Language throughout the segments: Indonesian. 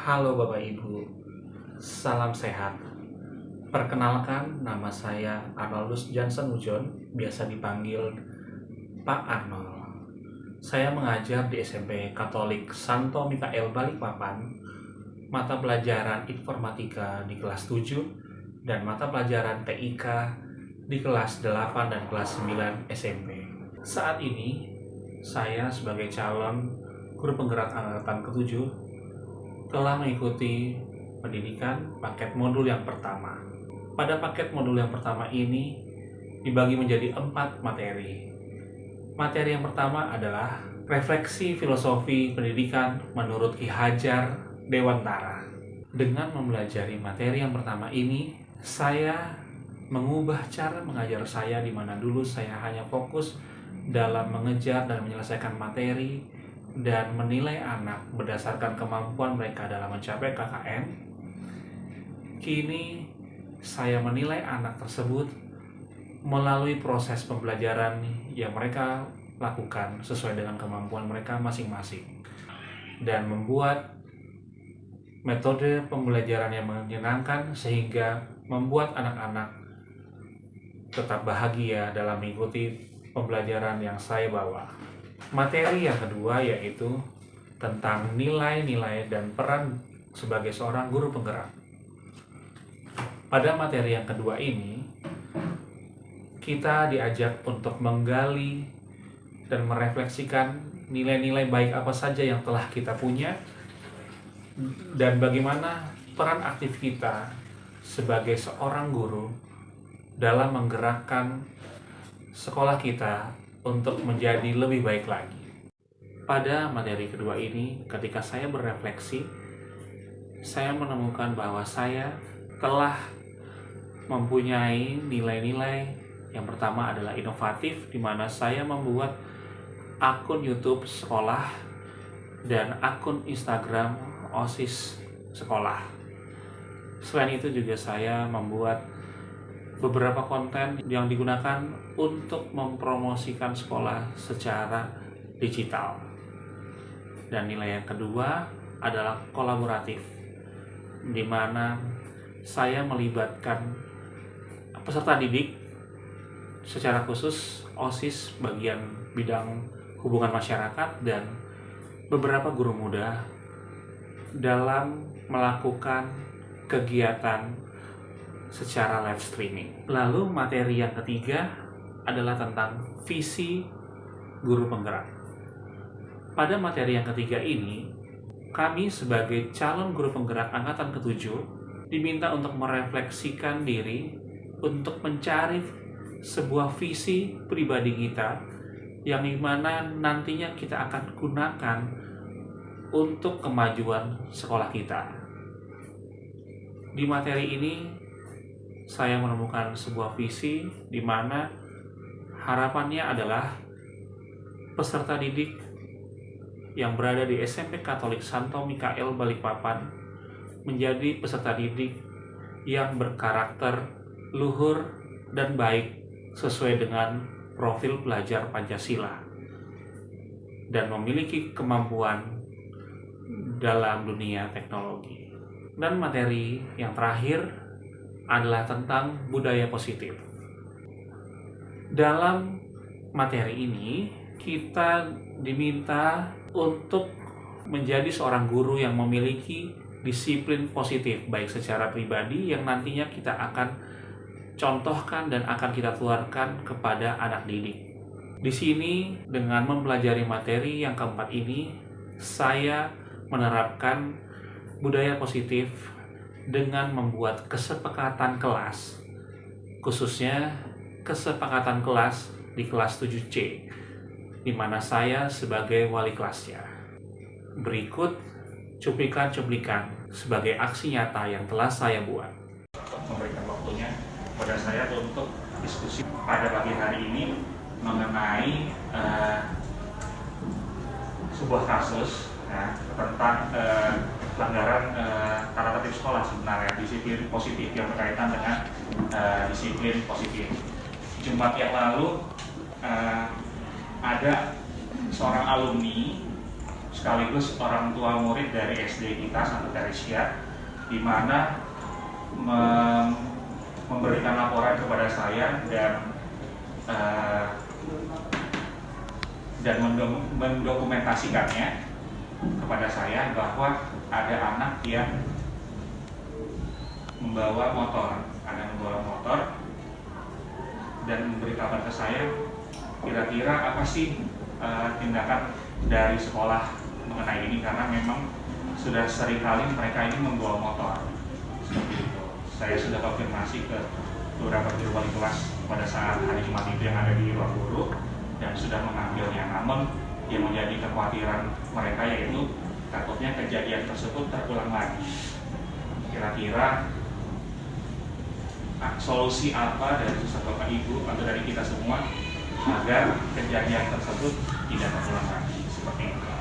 Halo Bapak Ibu, salam sehat. Perkenalkan, nama saya Arnoldus Johnson Ujon, biasa dipanggil Pak Arnold. Saya mengajar di SMP Katolik Santo Mikael Balikpapan, mata pelajaran Informatika di kelas 7, dan mata pelajaran TIK di kelas 8 dan kelas 9 SMP. Saat ini, saya sebagai calon guru penggerak angkatan ke-7 telah mengikuti pendidikan paket modul yang pertama. Pada paket modul yang pertama ini dibagi menjadi 4 materi. Materi yang pertama adalah refleksi filosofi pendidikan menurut Ki Hajar Dewantara. Dengan mempelajari materi yang pertama ini, saya mengubah cara mengajar saya, di mana dulu saya hanya fokus dalam mengejar dan menyelesaikan materi dan menilai anak berdasarkan kemampuan mereka dalam mencapai KKM. Kini saya menilai anak tersebut melalui proses pembelajaran yang mereka lakukan sesuai dengan kemampuan mereka masing-masing, dan membuat metode pembelajaran yang menyenangkan sehingga membuat anak-anak tetap bahagia dalam mengikuti pembelajaran yang saya bawa. Materi yang kedua yaitu tentang nilai-nilai dan peran sebagai seorang guru penggerak. Pada materi yang kedua ini, kita diajak untuk menggali dan merefleksikan nilai-nilai baik apa saja yang telah kita punya dan bagaimana peran aktif kita sebagai seorang guru dalam menggerakkan sekolah kita untuk menjadi lebih baik lagi. Pada materi kedua ini, ketika saya berefleksi, saya menemukan bahwa saya telah mempunyai nilai-nilai. Yang pertama adalah inovatif, di mana saya membuat akun YouTube sekolah dan akun Instagram OSIS sekolah. Selain itu juga saya membuat beberapa konten yang digunakan untuk mempromosikan sekolah secara digital. Dan nilai yang kedua adalah kolaboratif, di mana saya melibatkan peserta didik, secara khusus OSIS bagian bidang hubungan masyarakat dan beberapa guru muda dalam melakukan kegiatan secara live streaming. Lalu materi yang ketiga adalah tentang visi guru penggerak. Pada materi yang ketiga ini, kami sebagai calon guru penggerak angkatan ke-7 diminta untuk merefleksikan diri untuk mencari sebuah visi pribadi kita yang dimana nantinya kita akan gunakan untuk kemajuan sekolah kita. Di materi ini saya menemukan sebuah visi di mana harapannya adalah peserta didik yang berada di SMP Katolik Santo Mikael Balikpapan menjadi peserta didik yang berkarakter luhur dan baik sesuai dengan profil pelajar Pancasila dan memiliki kemampuan dalam dunia teknologi. Dan materi yang terakhir adalah tentang budaya positif. Dalam materi ini, kita diminta untuk menjadi seorang guru yang memiliki disiplin positif, baik secara pribadi yang nantinya kita akan contohkan dan akan kita tularkan kepada anak didik. Di sini, dengan mempelajari materi yang keempat ini, saya menerapkan budaya positif dengan membuat kesepakatan kelas, khususnya kesepakatan kelas di kelas 7C, di mana saya sebagai wali kelasnya. Berikut cuplikan-cuplikan sebagai aksi nyata yang telah saya buat. Memberikan waktunya pada saya untuk diskusi pada pagi hari ini mengenai sebuah kasus tentang pelanggaran tata tertib sekolah, sebenarnya disiplin positif yang berkaitan dengan disiplin positif. Jumat yang lalu ada seorang alumni sekaligus orang tua murid dari SD kita, Santa Teresia, di mana memberikan laporan kepada saya dan mendokumentasikannya kepada saya bahwa ada anak yang membawa motor dan memberi kabar ke saya kira-kira apa sih tindakan dari sekolah mengenai ini, karena memang sudah seringkali mereka ini membawa motor seperti itu. Saya sudah konfirmasi ke beberapa wali kelas pada saat hari Jumat itu yang ada di ruang guru dan sudah mengambilnya. Namun yang menjadi kekhawatiran mereka yaitu takutnya kejadian tersebut terulang lagi. Kira-kira solusi apa dari Suster Bapak Ibu atau dari kita semua agar kejadian tersebut tidak terulang lagi seperti itu?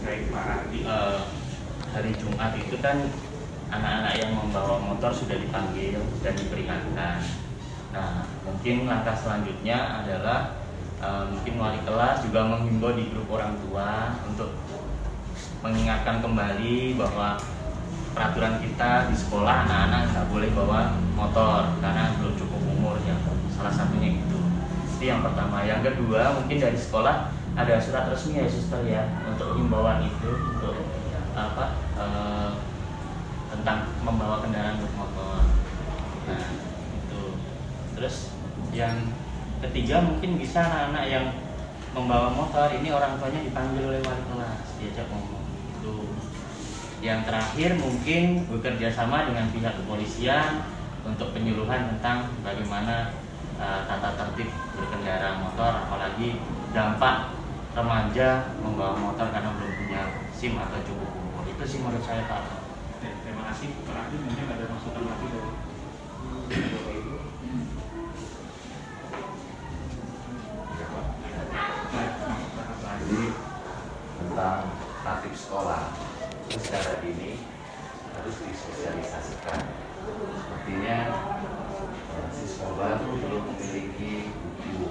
Baik, Pak Ardi. Hari Jumat itu kan anak-anak yang membawa motor sudah dipanggil dan diperingatkan. Nah, mungkin langkah selanjutnya adalah mungkin wali kelas juga menghimbau di grup orang tua untuk mengingatkan kembali bahwa peraturan kita di sekolah anak-anak nggak boleh bawa motor karena belum cukup umurnya. Salah satunya itu yang pertama. Yang kedua, mungkin dari sekolah ada surat resmi ya suster ya untuk himbauan itu untuk tentang membawa kendaraan bermotor. Nah itu. Terus yang ketiga mungkin bisa anak-anak yang membawa motor ini orang tuanya dipanggil oleh wali kelas, diajak ngomong itu. Yang terakhir mungkin bekerja sama dengan pihak kepolisian untuk penyuluhan tentang bagaimana tata tertib berkendara motor, apalagi dampak remaja membawa motor karena belum punya SIM atau cukup umur. Itu sih menurut saya Pak. Terima kasih Pak Ardi. Mungkin ada masukan lagi dari Bapak Ibu. Jadi tentang tatib sekolah secara dini harus disosialisasikan. Sepertinya siswa baru belum memiliki buku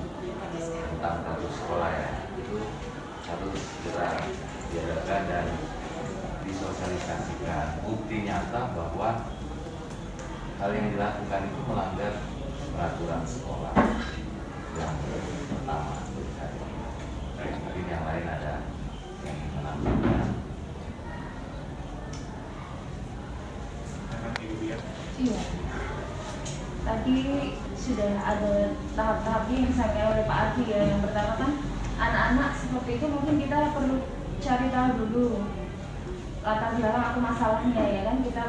tentang tatib sekolah ya, itu harus segera diadakan dan disosialisasikan. Bukti nyata bahwa hal yang dilakukan itu melanggar peraturan sekolah yang pertama. Mungkin yang lain ada yang menambahkan. Iya. Tadi sudah ada tahap-tahapnya yang disampaikan oleh Pak Ardi ya. Yang pertama kan anak-anak seperti itu mungkin kita perlu cari tahu dulu latar belakang atau masalahnya ya kan. Kita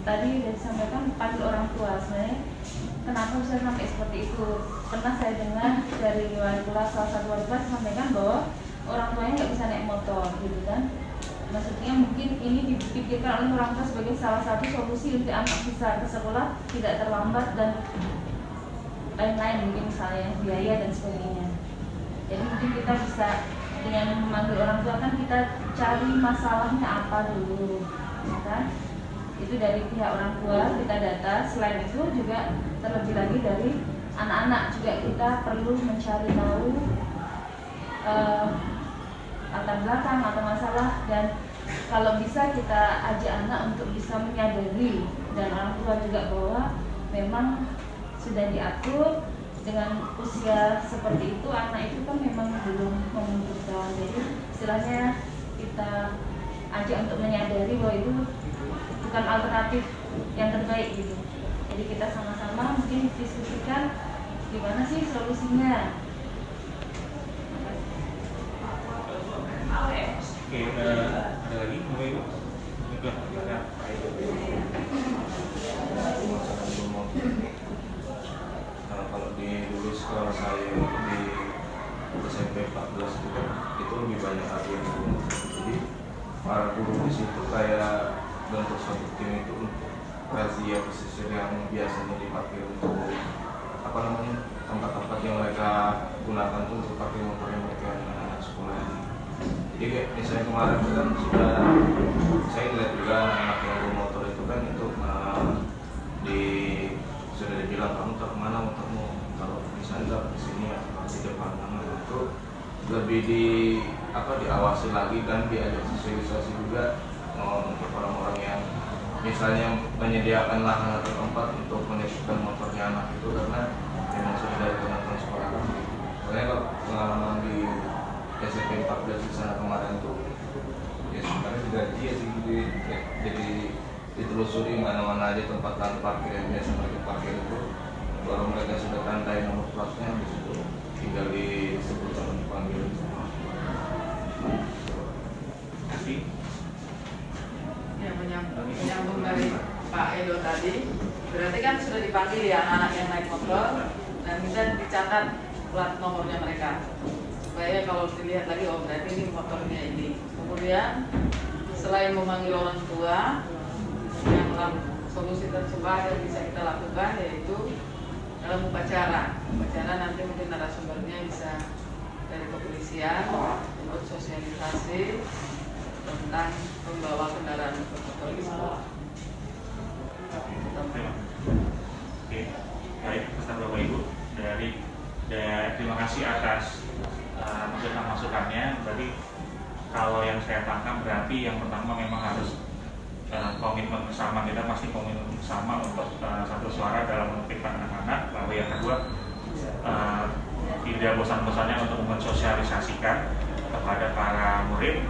tadi sudah disampaikan panggil orang tua, sebenarnya kenapa bisa sampai seperti itu. Pernah saya dengar dari wali kelas, salah satu wali kelas sampaikan bahwa orang tuanya nggak bisa naik motor gitu kan. Maksudnya mungkin ini dipikirkan oleh orang tua sebagai salah satu solusi untuk anak bisa ke sekolah tidak terlambat dan lain-lain, mungkin misalnya biaya dan sebagainya. Jadi mungkin kita bisa dengan memanggil orang tua kan kita cari masalahnya apa dulu, ya kan? Itu dari pihak orang tua kita data. Selain itu juga terlebih lagi dari anak-anak juga kita perlu mencari tahu latar belakang atau masalah, dan kalau bisa kita ajak anak untuk bisa menyadari dan orang tua juga bahwa memang sudah diatur dengan usia seperti itu, anak itu kan memang belum membutuhkan. Jadi istilahnya kita ajak untuk menyadari bahwa itu bukan alternatif yang terbaik gitu. Jadi kita sama-sama mungkin diskusikan gimana sih solusinya. Oke, ada lagi? Kalau di dulu sekolah saya di SMP 14 itu lebih banyak lagi yang guru. Jadi para guru di situ kayak bentuk suatu tim itu untuk razia pesisir yang biasanya dipakai untuk tempat-tempat yang mereka gunakan tuh untuk pakai motor yang mereka anak sekolah ini. Jadi kayak misalnya kemarin kan saya lihat juga anak yang bawa motor itu kan itu sudah dibilang kamu taruh mana motormu, kalau misalnya taruh di sini atau di depan nama, itu lebih lebih diawasi lagi dan diajak sosialisasi juga untuk orang-orang yang misalnya menyediakan lahan atau tempat untuk menitipkan motornya anak itu, karena memang sudah dari teman-teman sekolah kami. Soalnya kalau pengalaman di SMP 14 di sana kemarin tuh, ya sebenarnya tidak dia sih jadi ditelusuri mana-mana aja tempat parkir yang biasa mereka parkir itu, baru mereka sudah tandai nomor platnya, di situ tinggal disebut sama dipanggil. Kasih. Ya, menyambung dari Pak Edo tadi, berarti kan sudah dipanggil ya anak-anak yang naik motor dan kita dicatat plat nomornya mereka supaya kalau dilihat lagi, oh berarti ini motornya ini. Kemudian selain memanggil orang tua, yang solusi tercepat yang bisa kita lakukan yaitu dalam upacara nanti mungkin narasumbernya bisa dari kepolisian untuk sosialisasi tentang membawa kendaraan bermotor di sekolah. Oke, baik, pesan Bapak Ibu terima kasih atas masukan-masukannya. Berarti kalau yang saya tangkap berarti yang pertama memang harus komitmen bersama, kita pasti komitmen bersama untuk satu suara dalam menertibkan anak-anak. Lalu yang kedua, tidak bosan-bosannya untuk mensosialisasikan kepada para murid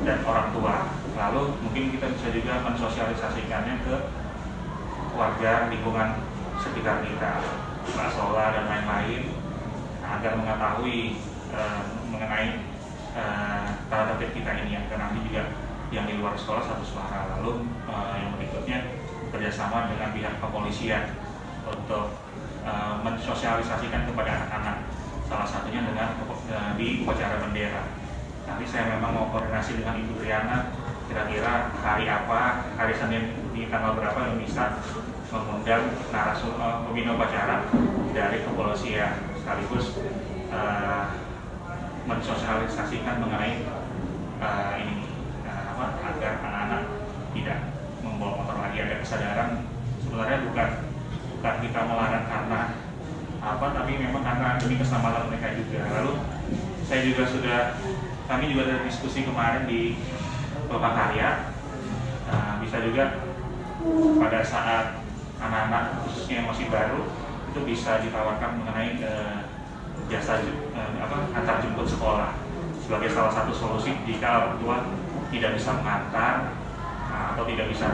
dan orang tua. Lalu mungkin kita bisa juga mensosialisasikannya ke warga lingkungan sekitar kita, Musola dan lain-lain, agar mengetahui mengenai tata tertib kita ini, yang nanti juga yang di luar sekolah satu suara. Lalu yang berikutnya kerjasama dengan pihak kepolisian untuk mensosialisasikan kepada anak-anak, salah satunya dengan di upacara bendera. Nanti saya memang mau koordinasi dengan Ibu Triana, kira-kira hari apa, hari Senin di tanggal berapa yang bisa mengundang narasumber pembina upacara dari kepolisian, sekaligus mensosialisasikan mengenai agar anak-anak tidak membawa motor lagi, ada kesadaran. Sebenarnya bukan kita melarang karena tapi memang karena demi keselamatan mereka juga. Lalu kami juga ada diskusi kemarin di Bapak Karya, bisa juga pada saat anak-anak khususnya yang masih baru itu bisa ditawarkan mengenai jasa antar jemput sekolah sebagai salah satu solusi jika orang tua tidak bisa mengantar atau tidak bisa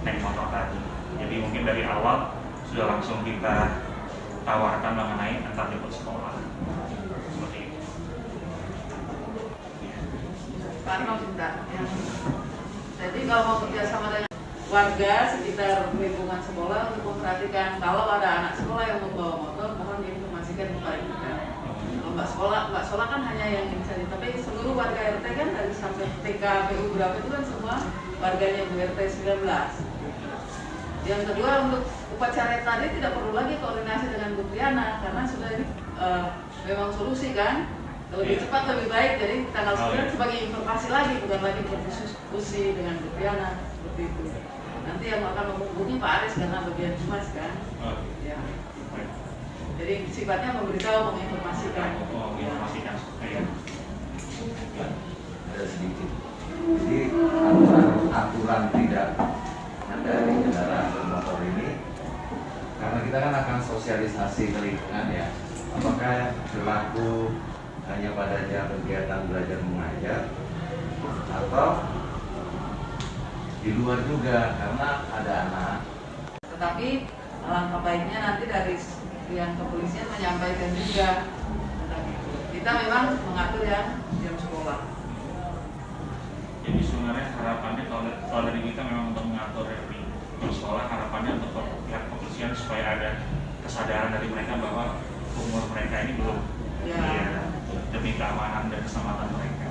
naik motor tadi. Jadi mungkin dari awal sudah langsung kita tawarkan mengenai antar jemput sekolah. Seperti itu. Pak Arno minta ya. Jadi kalau mau kerjasama dengan warga sekitar lingkungan sekolah untuk memperhatikan kalau ada anak sekolah yang membawa motor, mohon diinformasikan kepada kita. Kalau Mbak sekolah kan hanya yang ini saja, tapi seluruh warga RT kan dari sampai TK, PU berapa itu kan semua warganya Bu RT 19. Yang kedua, untuk upacara tadi tidak perlu lagi koordinasi dengan Bu Triana karena sudah memang solusi kan. Lebih cepat lebih baik, jadi tanggal 9 sebagai informasi lagi, bukan lagi berdiskusi dengan Bu Triana seperti itu. Nanti yang akan menghubungi Pak Aris karena bagian humas kan. Ya. Jadi sifatnya memberitahu, menginformasikan. Menginformasikan. Ada sedikit. Jadi aturan tidak ada di kendaraan bermotor ini, karena kita kan akan sosialisasi ke lingkungan ya. Apakah berlaku hanya pada jam kegiatan belajar mengajar atau di luar juga, karena ada anak. Tetapi alangkah baiknya nanti dari yang kepolisian menyampaikan juga. Kita memang mengatur yang jam sekolah. Jadi sebenarnya harapannya kalau dari kita memang untuk mengatur dari jam sekolah, harapannya untuk pihak kepolisian supaya ada kesadaran dari mereka bahwa umur mereka ini belum demi keamanan dan keselamatan mereka.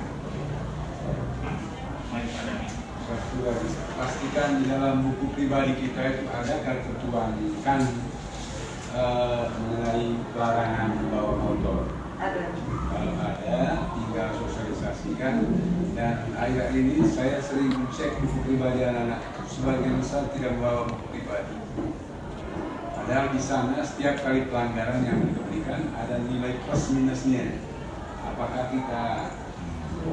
Ada nih. Satu lagi, pastikan di dalam buku pribadi kita itu ada ketentuan kan mengenai larangan membawa motor. Ada. Kalau ada, tinggal sosialisasikan. Dan akhir ini saya sering cek buku pribadi anak-anak, sebagian besar tidak membawa buku pribadi. Padahal di sana setiap kali pelanggaran yang diberikan ada nilai plus minusnya. apakah kita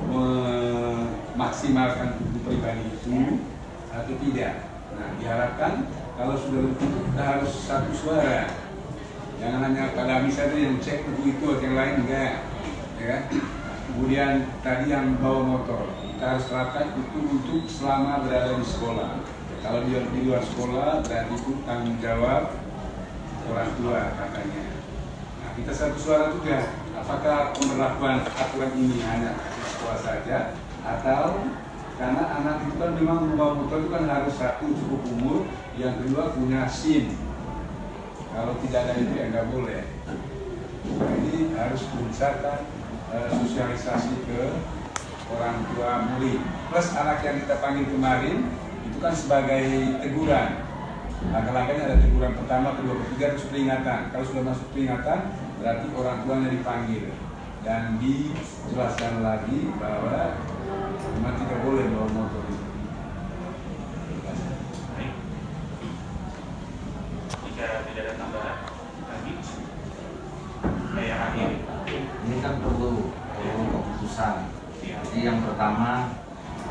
memaksimalkan buku pribadi itu atau tidak. Nah, diharapkan kalau sudah begitu kita harus satu suara. Jangan hanya Pak Dami saja yang cek buku itu atau yang lain enggak, ya kan? Kemudian tadi yang bawa motor, kita harus terapkan itu untuk selama berada di sekolah. Kalau dia di luar sekolah, berarti itu tanggung jawab orang tua katanya. Nah, kita satu suara juga. Apakah pemberlakuan aturan ini hanya di sekolah saja, atau karena anak itu kan memang membawa motor itu kan harus satu cukup umur, yang kedua punya SIM. Kalau tidak ada itu ya nggak boleh. Nah, ini harus dibesarkan sosialisasi ke orang tua murid. Plus anak yang kita panggil kemarin itu kan sebagai teguran. Langkah-langkahnya ada teguran pertama, kedua, ketiga, terus peringatan. Kalau sudah masuk peringatan, berarti orang tuanya dipanggil dan dijelaskan lagi bahwa memang tidak boleh bawa motor itu. Baik. Jika tidak ada tambahan lagi, saya akhiri. Ini kan perlu keputusan. Jadi yang pertama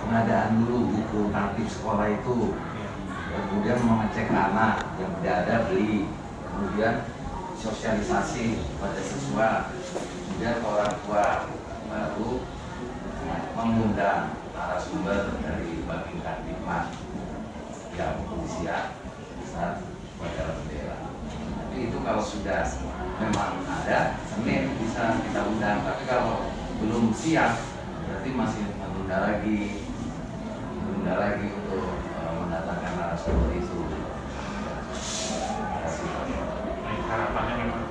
pengadaan dulu buku tertib sekolah itu. Kemudian mengecek anak yang tidak ada beli, kemudian sosialisasi pada siswa, kemudian orang tua baru mengundang narasumber dari Babin Kamtipmas yang kepolisian saat upacara bendera. Tapi itu kalau sudah memang ada, Senin bisa kita undang. Tapi kalau belum siap, berarti masih menunda lagi untuk mendatangkan narasumber itu. Baik, harapannya memang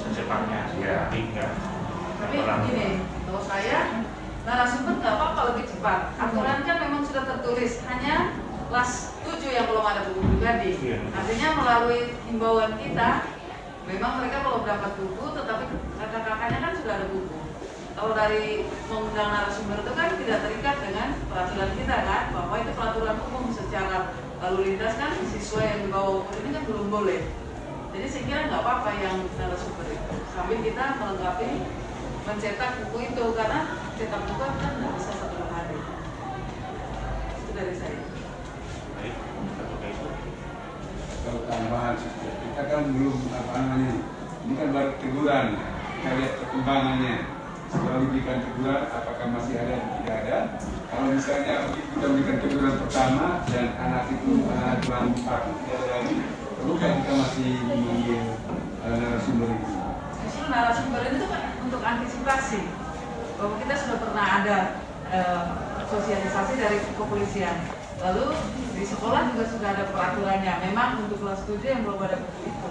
secepatnya Ya. hingga Tapi gini, kalau saya narasumber nggak apa-apa lebih cepat. Aturan kan memang sudah tertulis, hanya kelas 7 yang belum ada buku pribadi. Iya. Artinya melalui himbauan kita, memang mereka belum dapat buku, tetapi kakak-kakaknya kan sudah ada buku. Kalau dari mengundang narasumber itu kan tidak terikat dengan peraturan kita kan, bahwa itu peraturan umum secara lalu lintas kan siswa yang dibawa buku ini kan belum boleh. Jadi saya kira nggak apa-apa yang narasumber itu, sambil kita melengkapi mencetak buku itu, karena cetak buku kan nggak bisa satu hari. Itu dari saya. baik, satu ke itu. Kalau tambahan kita kan belum apa namanya, ini kan baru teguran, kita lihat perkembangannya. Setelah diberikan teguran, apakah masih ada atau tidak ada? Kalau misalnya kita berikan teguran pertama dan anak itu kurang patuh tidak ada lagi, perlukah kita masih memanggil narasumber itu? Justru narasumber itu kan untuk antisipasi bahwa kita sudah pernah ada sosialisasi dari kepolisian. Lalu di sekolah juga sudah ada peraturannya. Memang untuk kelas 7 yang belum ada buku itu.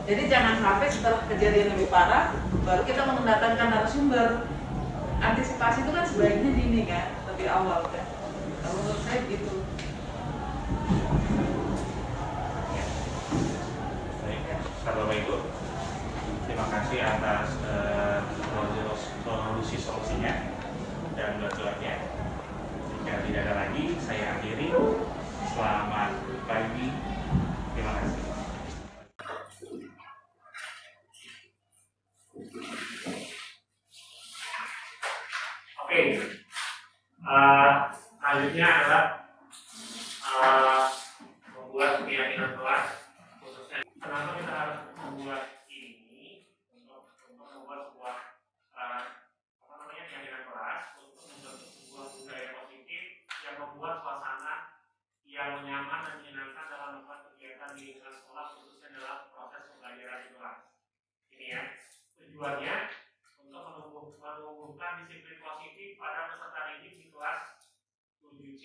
Jadi jangan sampai setelah kejadian lebih parah baru kita mendatangkan narasumber. Antisipasi itu kan sebaiknya dini kan, lebih awal kan. Kalau menurut saya gitu. Baik, Bapak Ibu, terima kasih atas solusinya dan bantuannya. Jika tidak ada lagi, saya akhiri. Selamat pagi. Terima kasih. Oke, selanjutnya adalah membuat keyakinan kelas, khususnya kenapa kita harus membuat ini untuk membuat sebuah keyakinan kelas untuk membentuk sebuah budaya positif yang membuat suasana yang nyaman dan menyenangkan dalam melakukan kegiatan di lingkungan sekolah, khususnya dalam proses pembelajaran di kelas. Ini ya, tujuannya untuk menumbuhkan disiplin positif pada peserta didik di kelas 7C.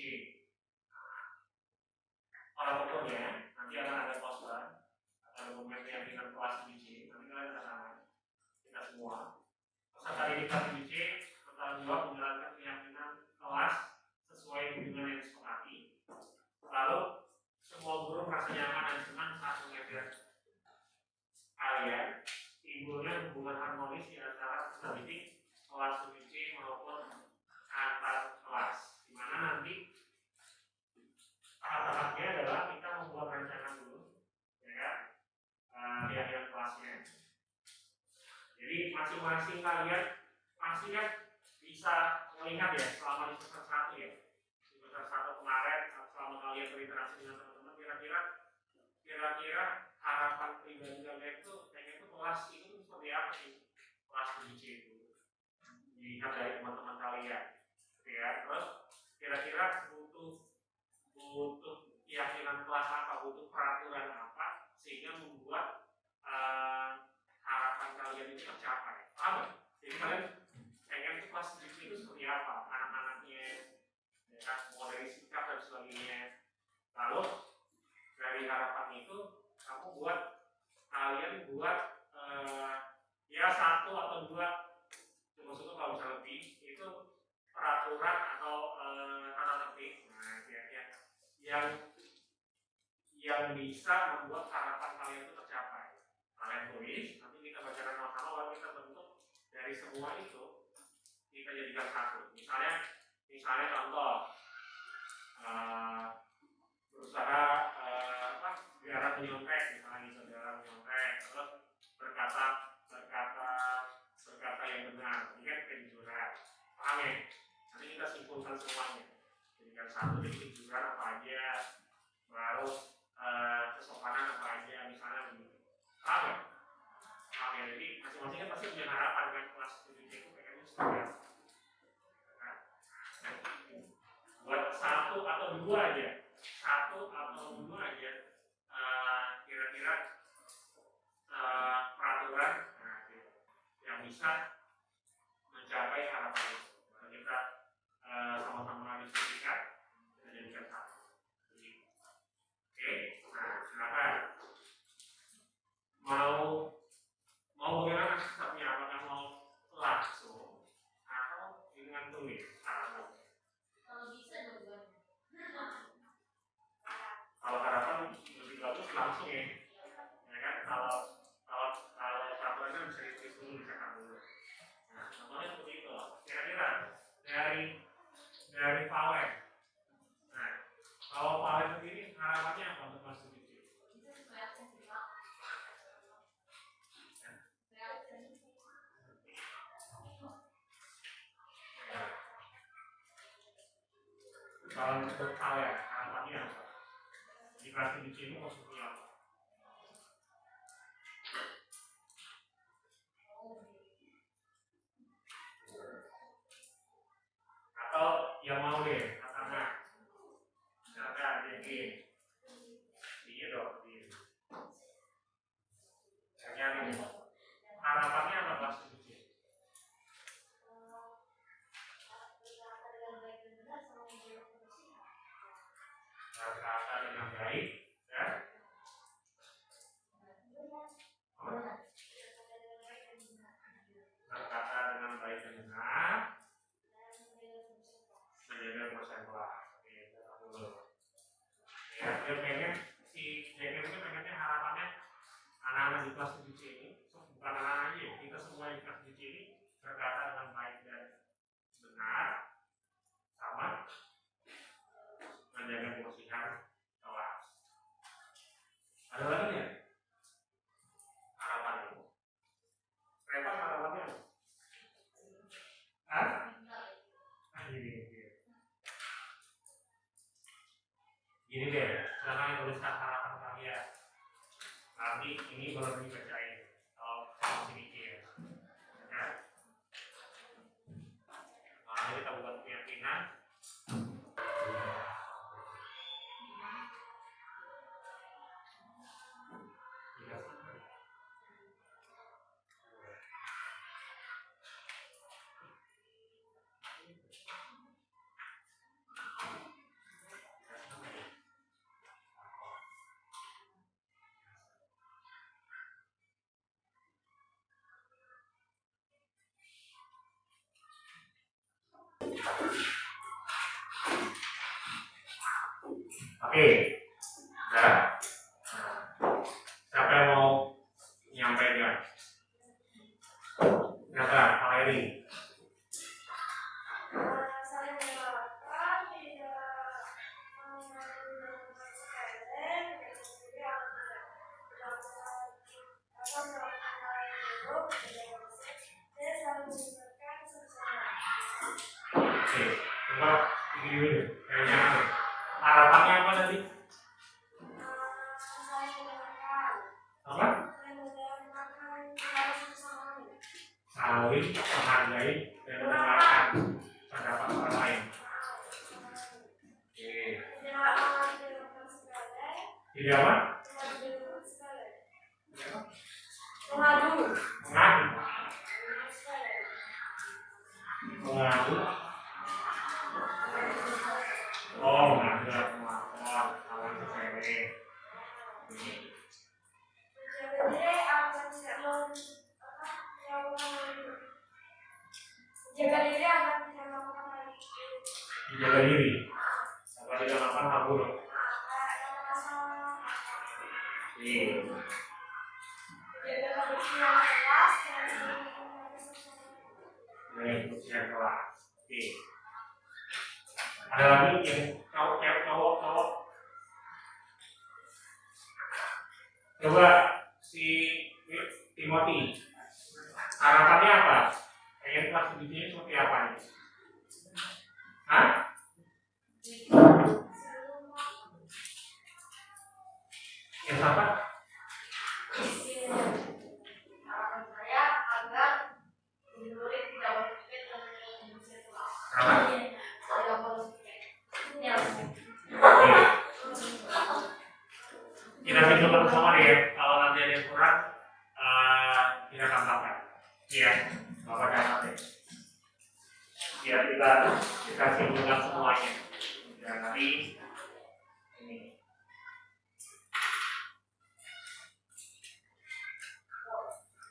Para pokoknya nanti akan ada poster atau dokumen keyakinan kelas 7C. Nanti kalian tanda tangan kita semua. Peserta didik kelas 7C bertanggung jawab menjalankan keyakinan kelas sesuai dengan yang disepakati. Lalu semua guru merasa nyaman dan senang saat mengajar kalian. Timbulnya hubungan harmonis di antara peserta didik kelas 7C maupun antar kelas, di mana nanti tahap-tahapnya adalah kita membuat rancangan dulu, ya kan, keyakinan kelasnya. Jadi masing-masing kalian pasti kan bisa melihat ya selama di semester 1 ya, semester 1 kemarin selama kalian berinteraksi dengan teman-teman, kira-kira harapan pribadi kalian itu pengen tuh kelas itu seperti apa sih, kelas 7C itu dilihat dari teman-teman kalian ya. Terus kira-kira butuh keyakinan kelas apa, butuh peraturan apa sehingga membuat harapan kalian itu tercapai. Paham nggak? Jadi kalian pengen tuh kelas 7C itu seperti apa, anak-anaknya ya kan, mau dari sikap dan sebagainya. Lalu dari harapan itu kamu kalian buat ya 1 atau 2, maksudnya kalau bisa lebih itu peraturan atau tata tertib, nah yang bisa membuat harapan kalian itu tercapai. Kalian tulis, nanti kita bacakan sama-sama, lalu kita bentuk dari semua itu kita jadikan satu. Misalnya contoh berusaha biara menyontek, misalnya gitu, biara menyontek, terus berkata yang benar, ini kan kejujuran. Paham ya? Nanti kita simpulkan semuanya, jadikan satu. Jadi kejujuran apa aja, baru kesopanan apa aja, misalnya begitu. Paham ya? Paham ya? Jadi masing-masing kan pasti punya harapan kan, kelas 7C itu pengennya seperti apa. Buat 1 atau 2 aja, kira-kira peraturan yang bisa mencapai harapan itu. Nah, kita sama-sama diskusikan, kita jadikan satu. Oke, nah silakan. Mau bagaimana sikapnya? Apakah mau langsung atau dengan tulis? Kalau bisa dua-duanya. Kalau harapan lebih bagus langsung ya kan. Kalau peraturannya bisa ditulis dulu, dicetak dulu. Nah, contohnya seperti itu. Kira-kira dari Valen. Nah, kalau Valen sendiri harapannya apa untuk kelas 7C? Kalau untuk Valen harapannya apa? Di kelas 7C ini mau seperti apa? Atau yang mau deh, katakan silakan jadi iya dong, nyari harapannya apa kelas 7C? Berkata dengan baik dan berkata dengan baik dan benar, menjaga proses kelas. Ya, dia pengen si JKM itu pengennya harapannya anak-anak di kelas 7C ini, bukan anak-anak aja, kita semua di kelas 7C ini berkata dengan baik dan benar, sama menjaga kebersihan kelas. Ada lagi ya? Harapannya? Repan harapannya? Hah? Gini deh, silakan tuliskan harapan kalian. Nanti ini baru dibacain kalau sedikit ya. Nah, kita buat keyakinan. Oke, nah, siapa yang mau menyampaikan? Silakan, Pak Heri. Saya mengharapkan tidak mengambil sepele, kemudian tidak melakukan Coba ini kayaknya harapannya apa tadi? Apa? Saling menghargai dan mendengarkan pendapat orang lain. Oke. Tidak apa? Mengadu. Mengadu. Oh, mengadu kemampuan kawan sepele. Jaga diri agar tidak melakukan hal itu. Jaga diri agar tidak melakukan hal buruk. Iya. Jaga kebersihan kelas dan Kebersihan kelas. Oke. Ada lagi yang cowok. Coba si Timothy, harapannya apa? Pengen kelas sedikitnya seperti apa nih? Hah? Yang apa? harapan saya agar murid tidak berpikir tentang kelas. Apa? Tidak berpikir. Oke. Kita simpulkan bersama deh ya. Kalau nanti ada yang kurang, kita tambahkan. Iya, Bapak catat deh. Biar kita simpulkan semuanya. Dan nanti ini.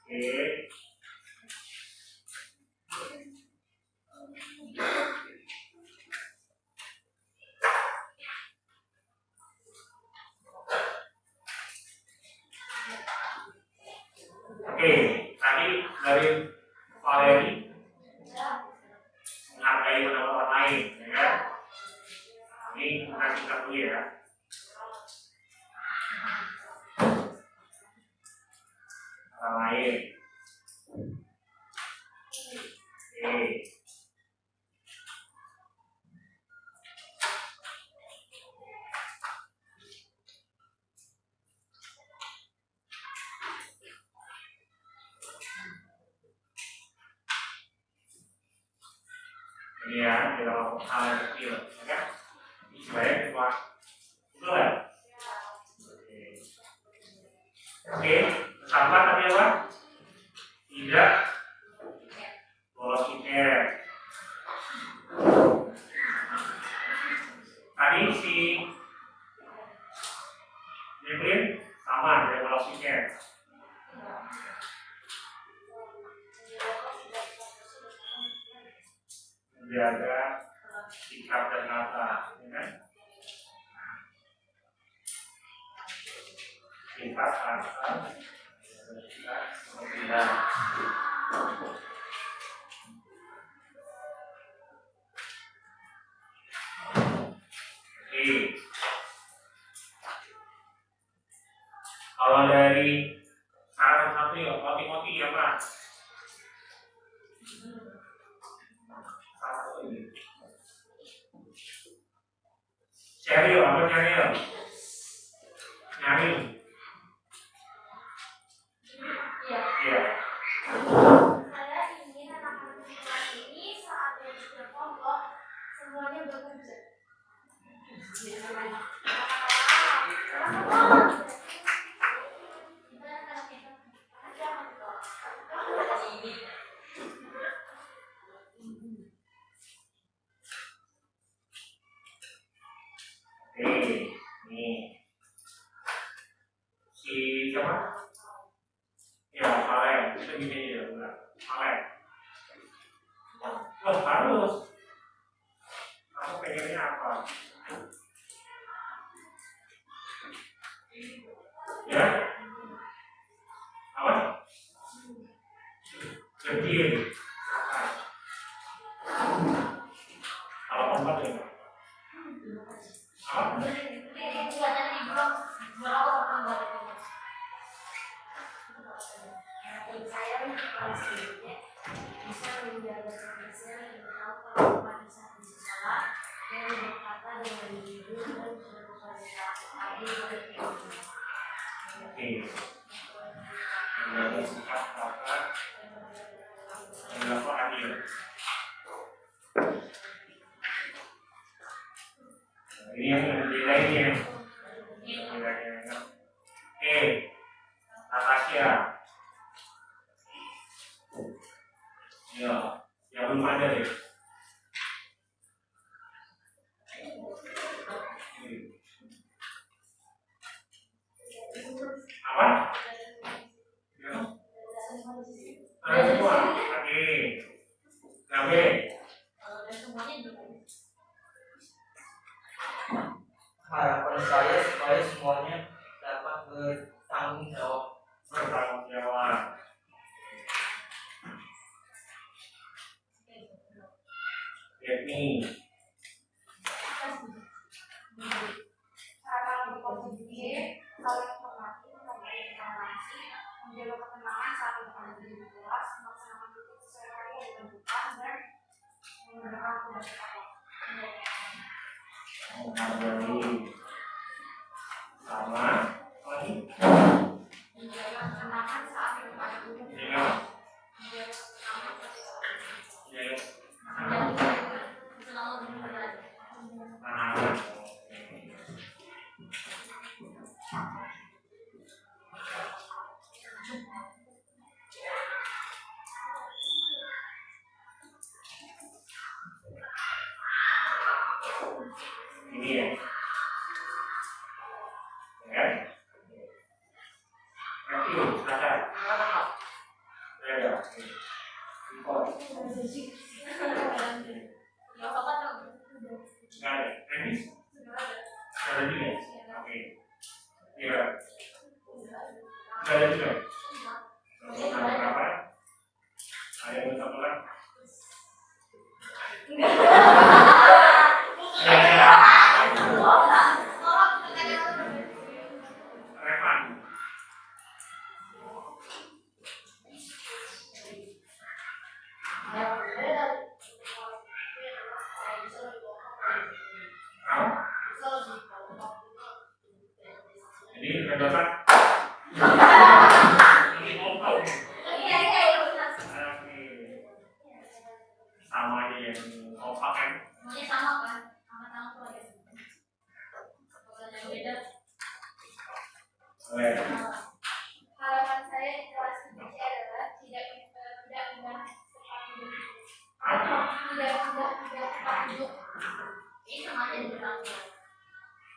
Oke. Oke, tadi dari Valeri menghargai pendapat orang lain, ya kan? Ini kita singkat dulu ya. Orang lain. Oke. Ini ya, kita lakukan hal yang kecil, ya kan? Istilahnya cuma betul ya? Oke, sama tadi apa? Tidak bolos tiket. Tadi si Neblin sama dari bolos tiket. Menjaga sikap dan kata, ya kan? Sikap kata, tidak. Oke. Kalau dari saran satu ya, motivasi ya Pak. Serius, apa serius? Nyari. Iya. Saya ingin anak-anak di kelas ini saat belajar kelompok semuanya bekerja. Nih. Si siapa? Ya, Saleh. Kita gini ya, benar. Saleh. Oh, harus. Kamu pengennya apa? Ya? Apa? Kecil. Kalau keempat ya? Apa? Saya bisa menjaga kebersihan dan tahu kalau pada saat di sekolah ada yang jujur dan berkualitas. Oke. Menjaga sikap maka berlaku adil. Ini yang bedanya ya. Oke, Natasha. Ya, yang belum ada deh. Apa? Ya. Semua. Oke. Oke. Harapan saya supaya semuanya dapat bertanggung jawab. Bertanggung jawab. Yakni Cara positif, saling menghormati, memberi informasi, menjaga ketenangan saat berada di kelas, melaksanakan tugas sesuai hari yang ditentukan, dan menggunakan kebiasaan. menghargai sama lagi. Menjaga ketenangan saat berada di kelas. Ya. Menjaga ketenangan saat Ya. Ini ya. Ya. Thank you, silakan. Ya. Nggak ada. Teknis? Nggak ada juga. Oke. Iya. Nggak ada juga. Sama berapa? Ada yang minta pulang? Revan. Apa? Jadi redotan. Ini ompong. Sama aja yang kompak kan? Boleh. Harapan saya di kelas ini adalah tidak mudah cepat duduk. Apa? Tidak cepat duduk. Ini sama aja dibilang.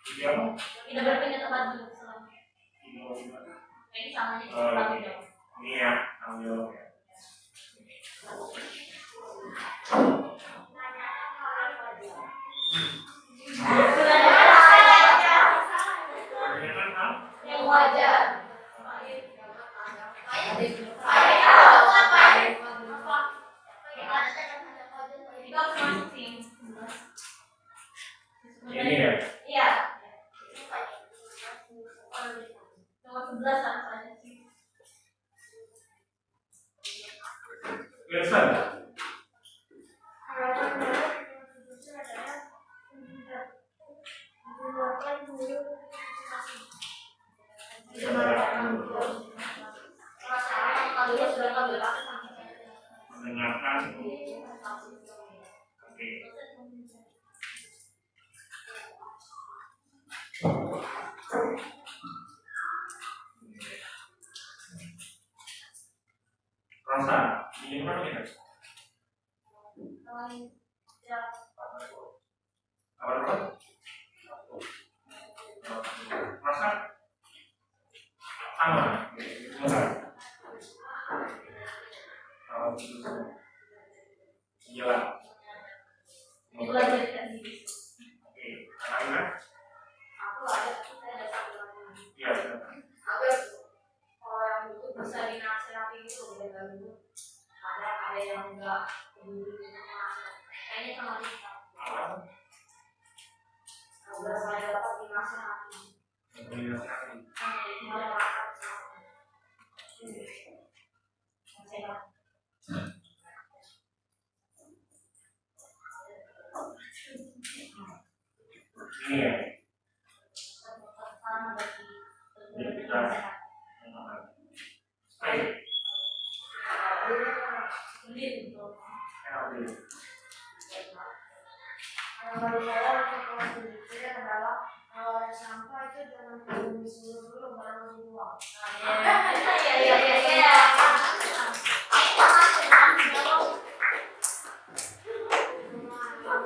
Video apa? Tidak berpindah tempat duduk selama. Video gimana? Ini sama aja Oh, tanggung jawab. ini ya, tanggung jawab ya. Menanyakan hal yang wajar. Pertanyaan hal? Yang wajar. Ini ya. Iya. Nomor 11 saja sih. Wilson. Harapan saya itu adalah mendengarkan dulu Mendengarkan. Oke. Rosa, ini mana kita? Apa itu? Rosa? Sama. Sebentar. Iya. Oke, Karina? Aku ada, saya ada satu lagi. Iya, silakan. Aku kalau yang itu bisa dinasihati gitu dengan dulu. Ada yang enggak peduli sama kayaknya sama kita. Apa? Udah saya dapat dinasihati. Dinasihati. Ada makan sama. Saya Ini ya. Jadi kita baik. Kalau saya untuk kelas industri adalah kalau ada sampah itu jangan ditumis dulu baru dibuang.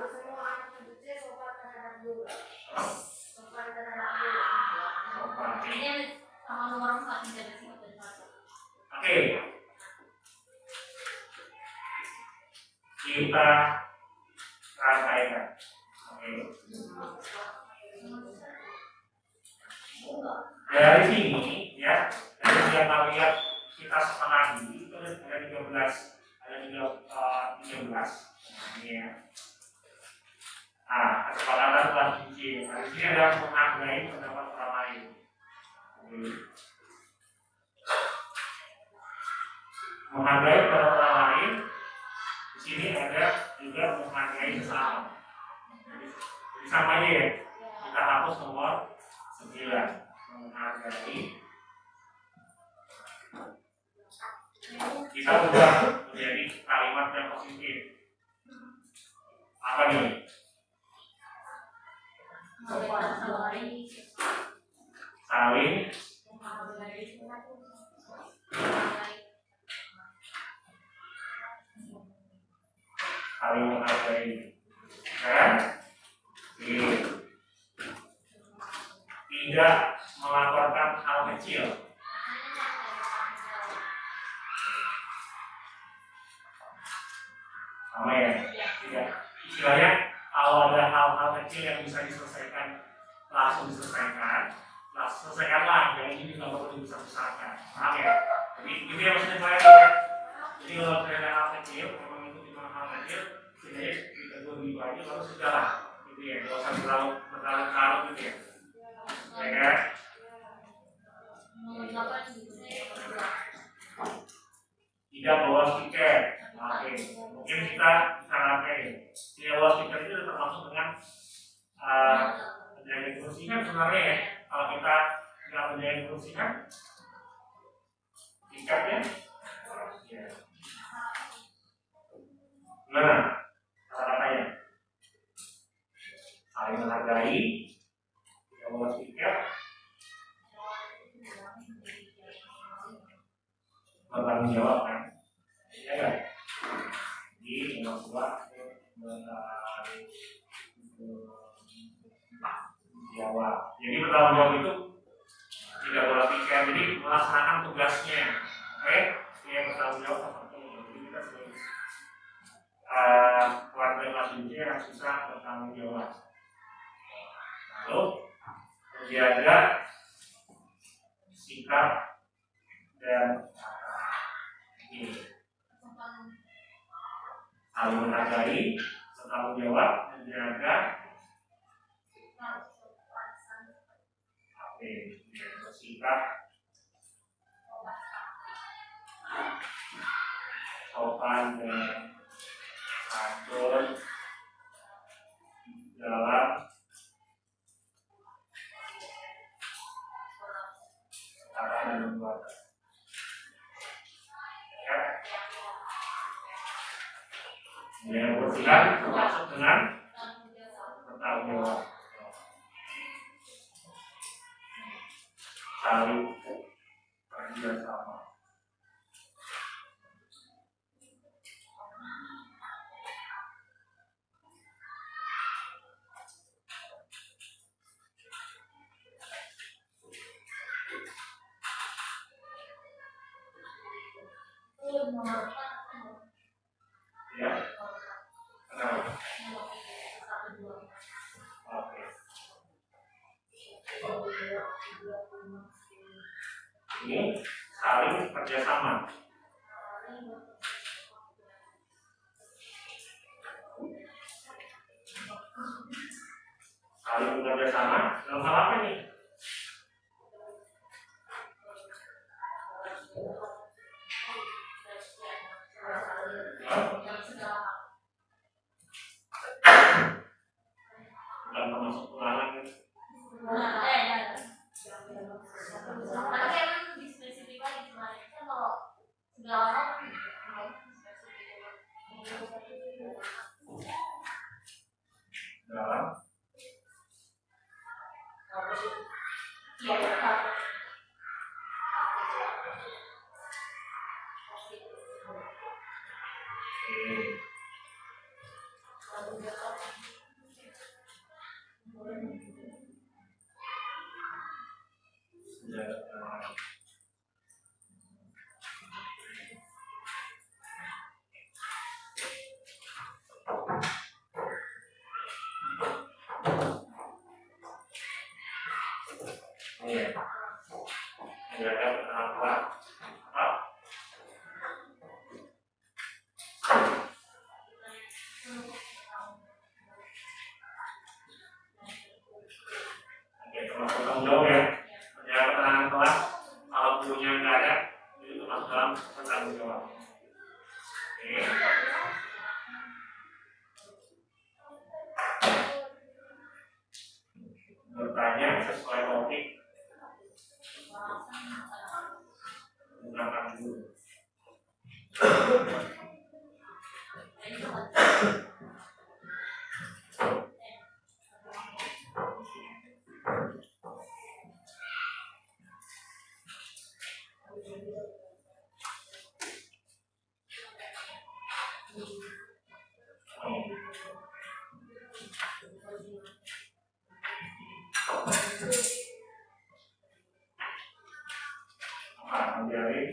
Semua anak kecil sopan terhadap guru. Sopan terhadap guru. Oke. Kita rangkaikan. Oke. Dari sini ya, dari yang kita lihat kita setengah itu ada 13, ada 13. Ini ya. Nah, kesepakatan telah kunci. Nah, di sini ada menghargai pendapat orang lain. Menghargai pendapat orang lain. Di sini ada juga menghargai sesama. Jadi sama aja ya. Kita hapus nomor 9. Menghargai. Kita ubah menjadi kalimat yang positif. Apa nih? Saling menghargai dan tidak melaporkan hal kecil. Sama ya? Tidak. Istilahnya kalau ada hal-hal kecil yang bisa diselesaikan langsung diselesaikan, selesaikanlah. Yang ini nggak perlu dibesar-besarkan. Paham ya? Jadi ini yang maksudnya saya ya. Jadi kalau ada hal kecil, memang itu cuma hal kecil, jadi kita bagi aja lalu sudah lah. Gitu ya. Kalau usah terlalu berlarut-larut gitu ya. Ya kan? Tidak bawa stiker. Oke, mungkin kita bisa pakai. Tidak bawa stiker itu termasuk dengan menjaga kebersihan sebenarnya ya. Kalau kita nggak menjaga kebersihan, stikanya, ya. Gimana kata-katanya? Saling menghargai, tidak bawa stiker, bertanggung jawab kan? Ya kan? Jadi nomor 2 jawab. Jadi bertanggung jawab itu tidak boleh pikir. Jadi melaksanakan tugasnya. Oke? Yang bertanggung jawab seperti itu. Jadi kita sebagai keluarga kelas ini harus bisa bertanggung jawab. Lalu menjaga sikap dan ini saling menghargai, bertanggung jawab, menjaga bersikap sopan dan santun dalam kata dan perbuatan. Yang bersikap termasuk dengan bertanggung jawab. Saling kerja sama. Ya. Kenapa? Oke. Ini saling kerjasama. Saling kerjasama dalam hal apa nih? Bukan termasuk pengalaman Tapi emang dispesifik lagi sebenarnya kan kalau segala hal dalam tanggung jawab ya. Menjaga ketenangan kelas. Kalau gurunya nggak ada, itu masuk dalam tanggung jawab. Oke. Bertanya sesuai topik. Menggunakan guru. Jadi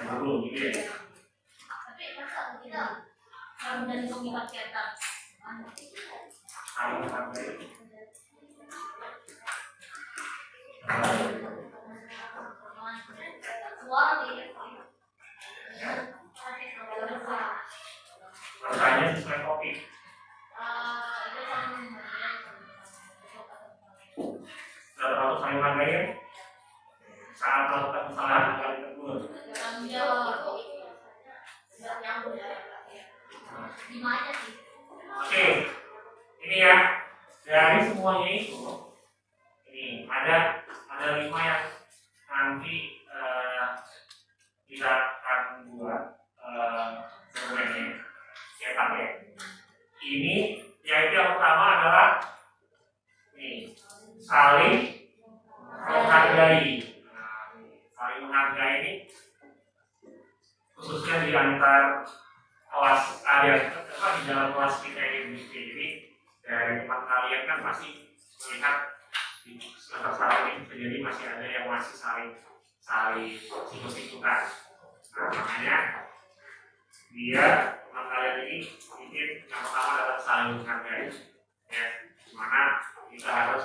dulu gitu ya. tapi masa kita harus dari pengikat cetak Harus sampai suara nih bertanya sesuai topik. itu kan Terlalu saling menghargai saat melakukan kesalahan agar ditegur. tanggung jawab nggak nyambung gimana sih Oke, ini ya dari semuanya itu, ini ada 5 yang nanti kita akan buat dokumennya cetak ya. Ini yaitu yang pertama adalah ini saling menghargai. Saling menghargai ini khususnya di antar kelas area di dalam kelas kita ini. Jadi dari teman kalian kan masih melihat di semester 1 ini jadi masih ada yang masih saling sikut-sikutan. Nah, makanya dia teman kalian ini mungkin yang pertama adalah saling menghargai ya, dimana kita harus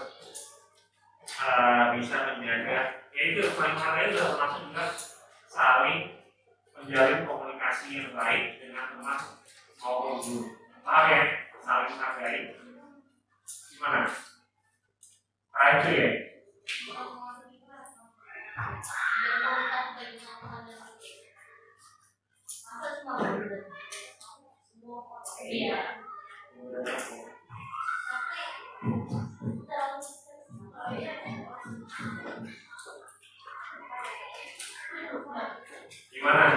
bisa menjaga, yaitu saling menghargai juga termasuk juga saling menjalin komunikasi yang baik dengan teman maupun guru. Paham ya? Saling menghargai. Gimana? Paham itu ya? iya Gimana?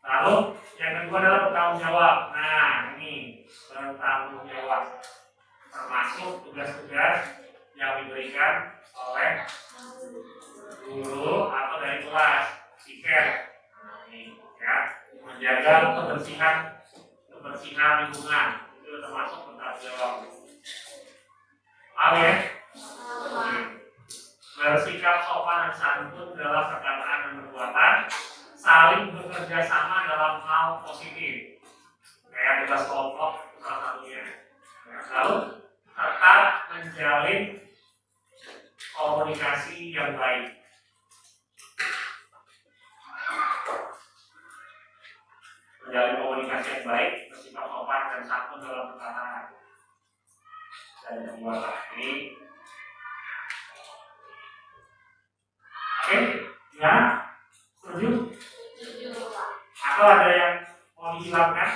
Lalu yang kedua adalah bertanggung jawab. Nah, ini bertanggung jawab termasuk tugas-tugas yang diberikan oleh guru atau dari kelas, tiket, ya, menjaga kebersihan lingkungan itu termasuk bertanggung jawab. Paham ya? Bersikap sopan dan santun dalam perkataan dan perbuatan, saling bekerja sama dalam hal positif, kayak tugas kelompok salah satunya. Lalu serta menjalin komunikasi yang baik. Menjalin komunikasi yang baik, bersikap sopan dan santun dalam perkataan. Dan yang kedua lagi, oke, ya, setuju? Atau ada yang mau dihilangkan?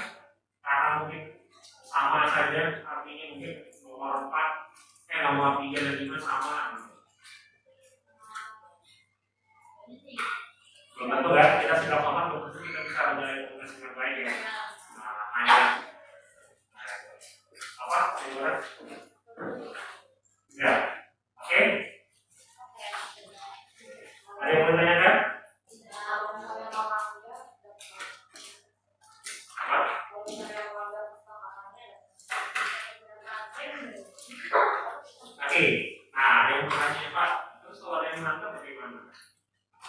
Karena mungkin sama saja, artinya mungkin nomor 4, nomor 3 dan 5 sama. Belum tentu kan, kita sikap sopan, belum tentu kita bisa menjalani komunikasi dengan baik ya. Nah, hanya apa? Gimana? Ya, oke. Ada yang mau ditanyakan? Apa? Oke, nah ada yang bertanya Pak, terus kalau ada yang menangkap bagaimana?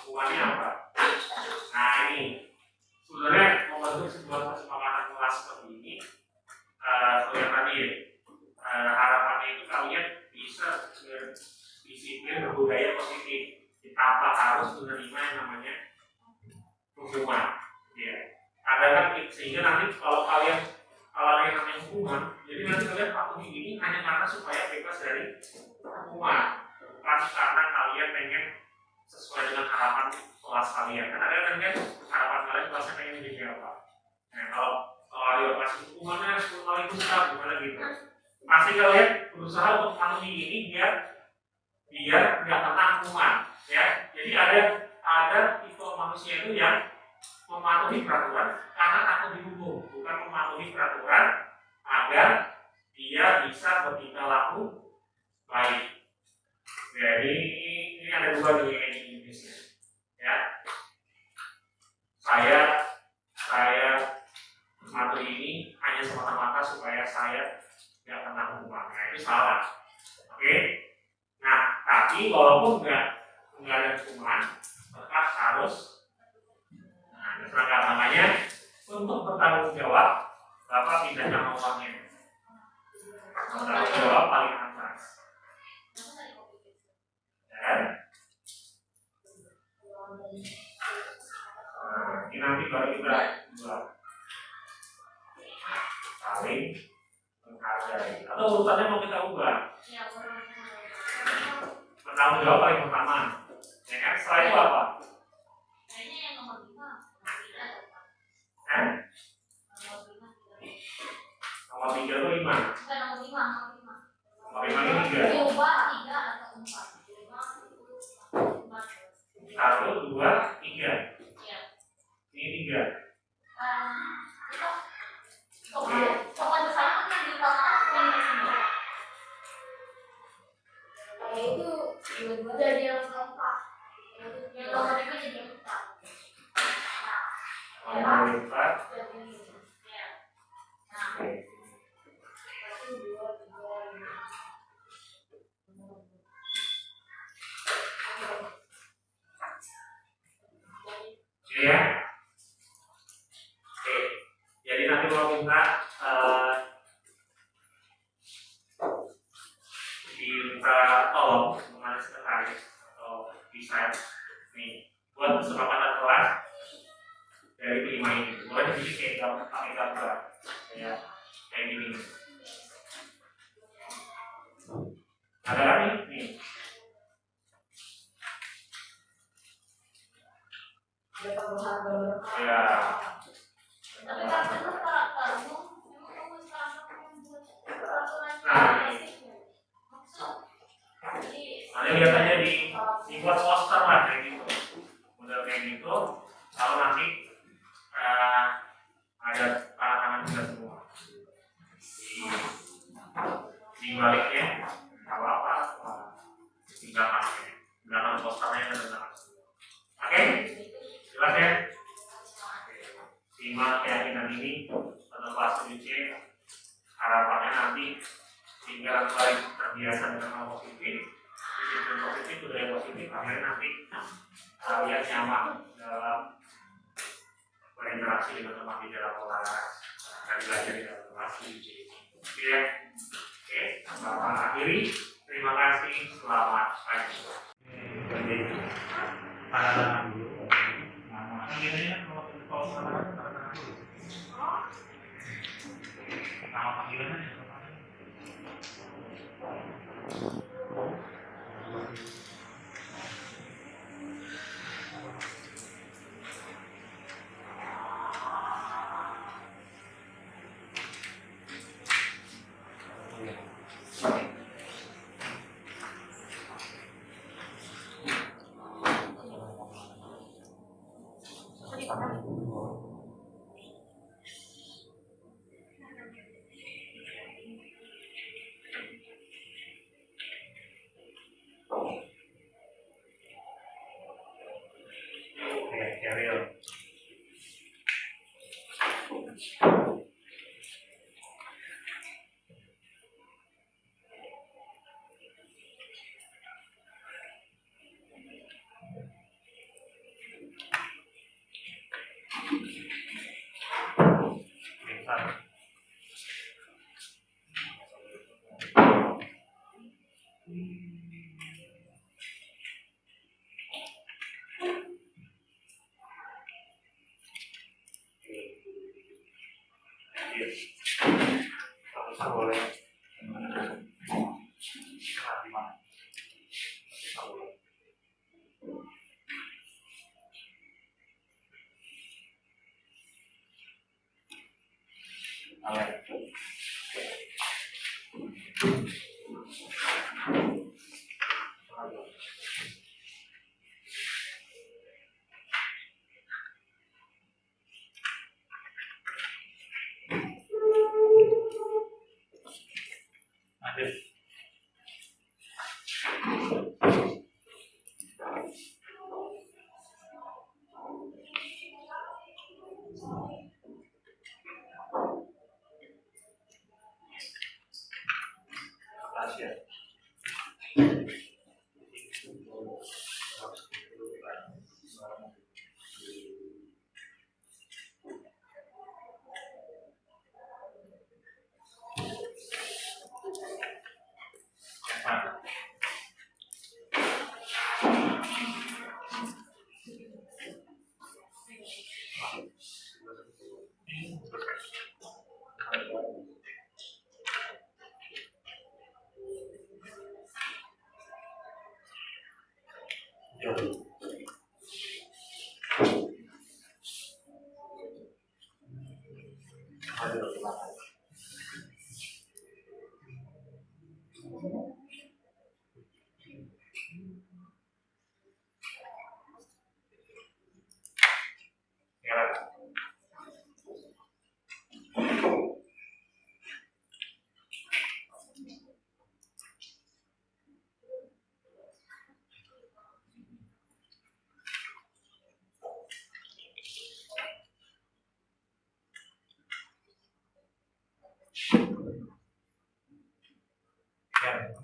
Hukumannya apa? Nah ini sebenarnya membentuk sebuah kesepakatan kelas seperti ini, seperti tadi harapannya itu kalian bisa berdisiplin berbudaya positif tanpa harus menerima yang namanya hukuman. Ya, ada kan sehingga nanti kalau ada yang namanya hukuman, jadi nanti kalian patuhi ini hanya karena supaya bebas dari hukuman, bukan karena kalian pengen sesuai dengan harapan kelas kalian. Karena ada kan harapan kalian kelasnya pengen jadi apa? Nah kalau ada kasih hukumannya 10 kali besar gimana gitu? Pasti kalian berusaha untuk memenuhi ini biar nggak kena hukuman, ya. Jadi ada tipe manusia itu yang mematuhi peraturan karena takut dihukum, bukan mematuhi peraturan agar dia bisa bertingkah laku baik. Jadi ini ada dua nih kayak di Indonesia, ya. Saya mematuhi ini hanya semata-mata supaya saya tidak kena hukuman. Nah itu salah, oke? Nah tapi walaupun nggak ada hukuman, tetap harus namanya untuk bertanggung jawab Bapak pindahkan uangnya. Bertanggung jawab paling atas. Dan ini nanti baru kita buat saling menghargai. Atau urutannya mau kita ubah. Bertanggung jawab paling pertama. Ya kan? Setelah itu apa? Nomor 3 itu 5. Bukan nomor 5. Nomor 5 ini 3. Coba 3 atau 4. 1, 2, 3. Iya. Ini 3. Coba bersama kan di belakang. Itu jadi yang keempat. Yang nomor 5 jadi yang keempat. Nomor 4. Ya. Oke. Jadi nanti kalau minta tolong mengenai sekretaris atau desain nih buat kesepakatan kelas dari 5 ini. Boleh jadi kayak pakai gambar ya kayak gini. Ada lagi nih. Ya. Tapi kan itu karaktermu Nah, nanti lihat aja dibuat poster lah kayak gitu, model kayak gitu. Kalau nanti ada tangan kita semua di baliknya, kalau apa tinggal pakai belakang posternya dan tangan semua. Oke, jelas ya. Simak keyakinan ini atau kelas UC, harapannya nanti tinggal mulai terbiasa dengan hal positif, disiplin positif, budaya positif, akhirnya nanti kalian nyaman dalam berinteraksi dengan teman di dalam kelas dan belajar di dalam kelas UC. Oke, Bapak akhiri. Terima kasih, selamat pagi. Jadi, tanda tangan dulu. Nah, kan biasanya kalau tanda tangan dulu. Nama panggilannya. Oke, Ariel. Bisa boleh. Di mana? Bisa boleh. Adil. Tasya.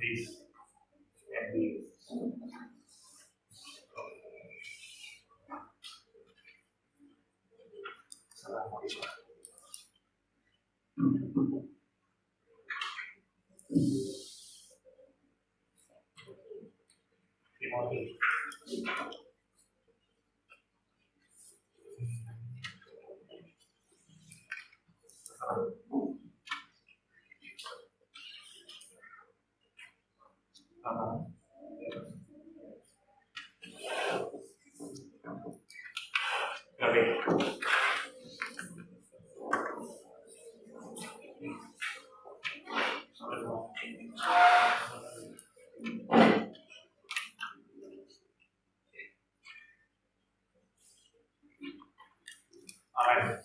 This and this. Assalamualaikum. Timothy. Alright.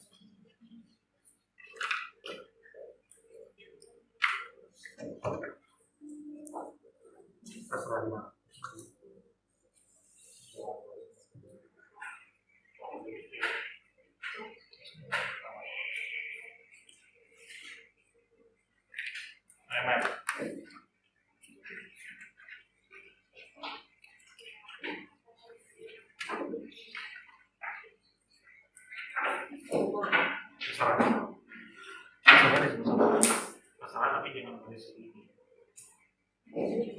Terserah. Terserah tapi jangan kondisi ini. Baik.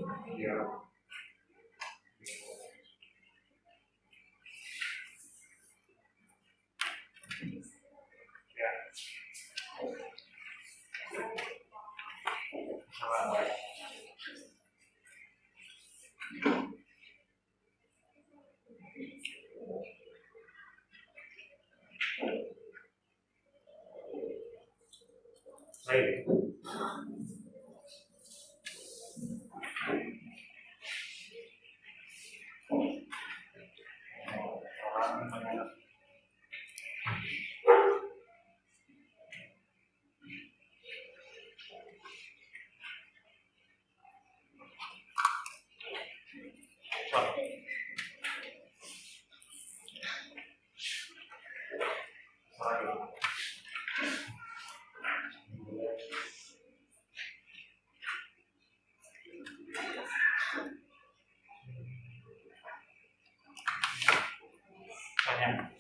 Tanya.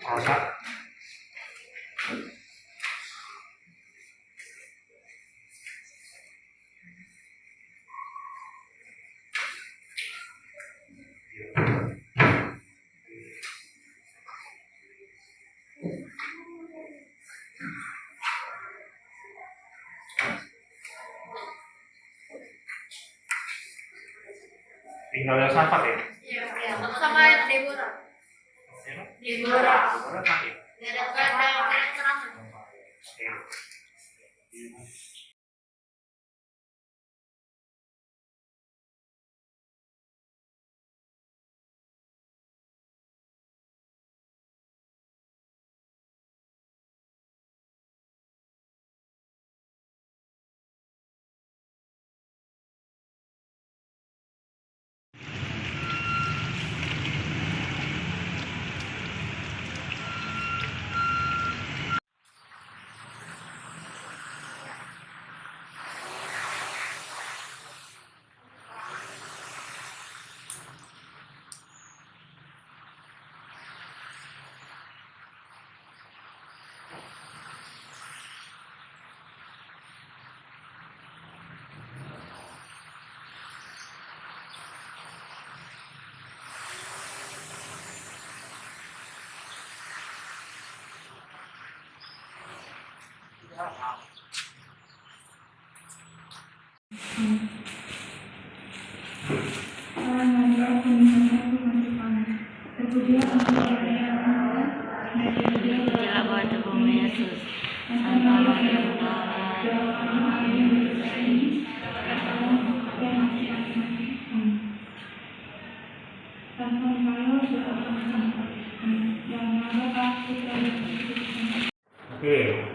Rosa. Tinggal yang Safat ya? Iya, sama Deborah. Deborah. Deborah sakit. Oke. Oke,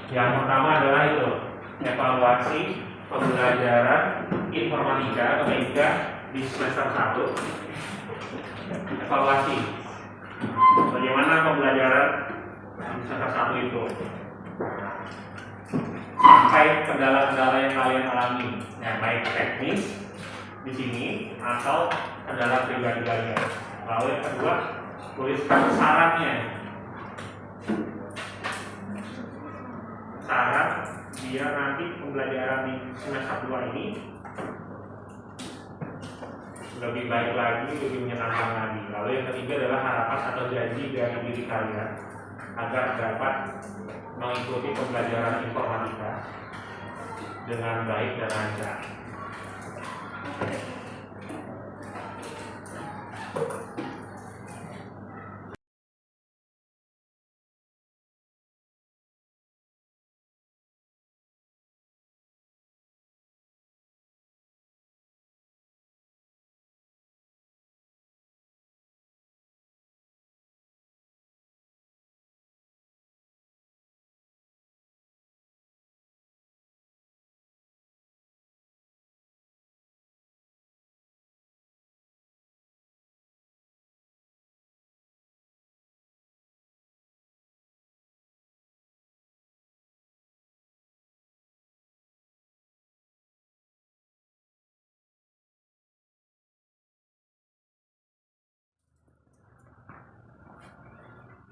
yang pertama adalah itu evaluasi pembelajaran informatika ketika di semester 1. Evaluasi bagaimana pembelajaran di semester 1 itu sampai kendala-kendala yang kalian alami, ya, baik teknis di sini atau kendala pribadi kalian. Lalu yang kedua, tuliskan sarannya. Saran biar nanti pembelajaran di semester 2 ini lebih baik lagi, lebih menyenangkan lagi. Lalu yang ketiga adalah harapan atau janji dari diri kalian agar dapat mengikuti pembelajaran informatika dengan baik dan lancar.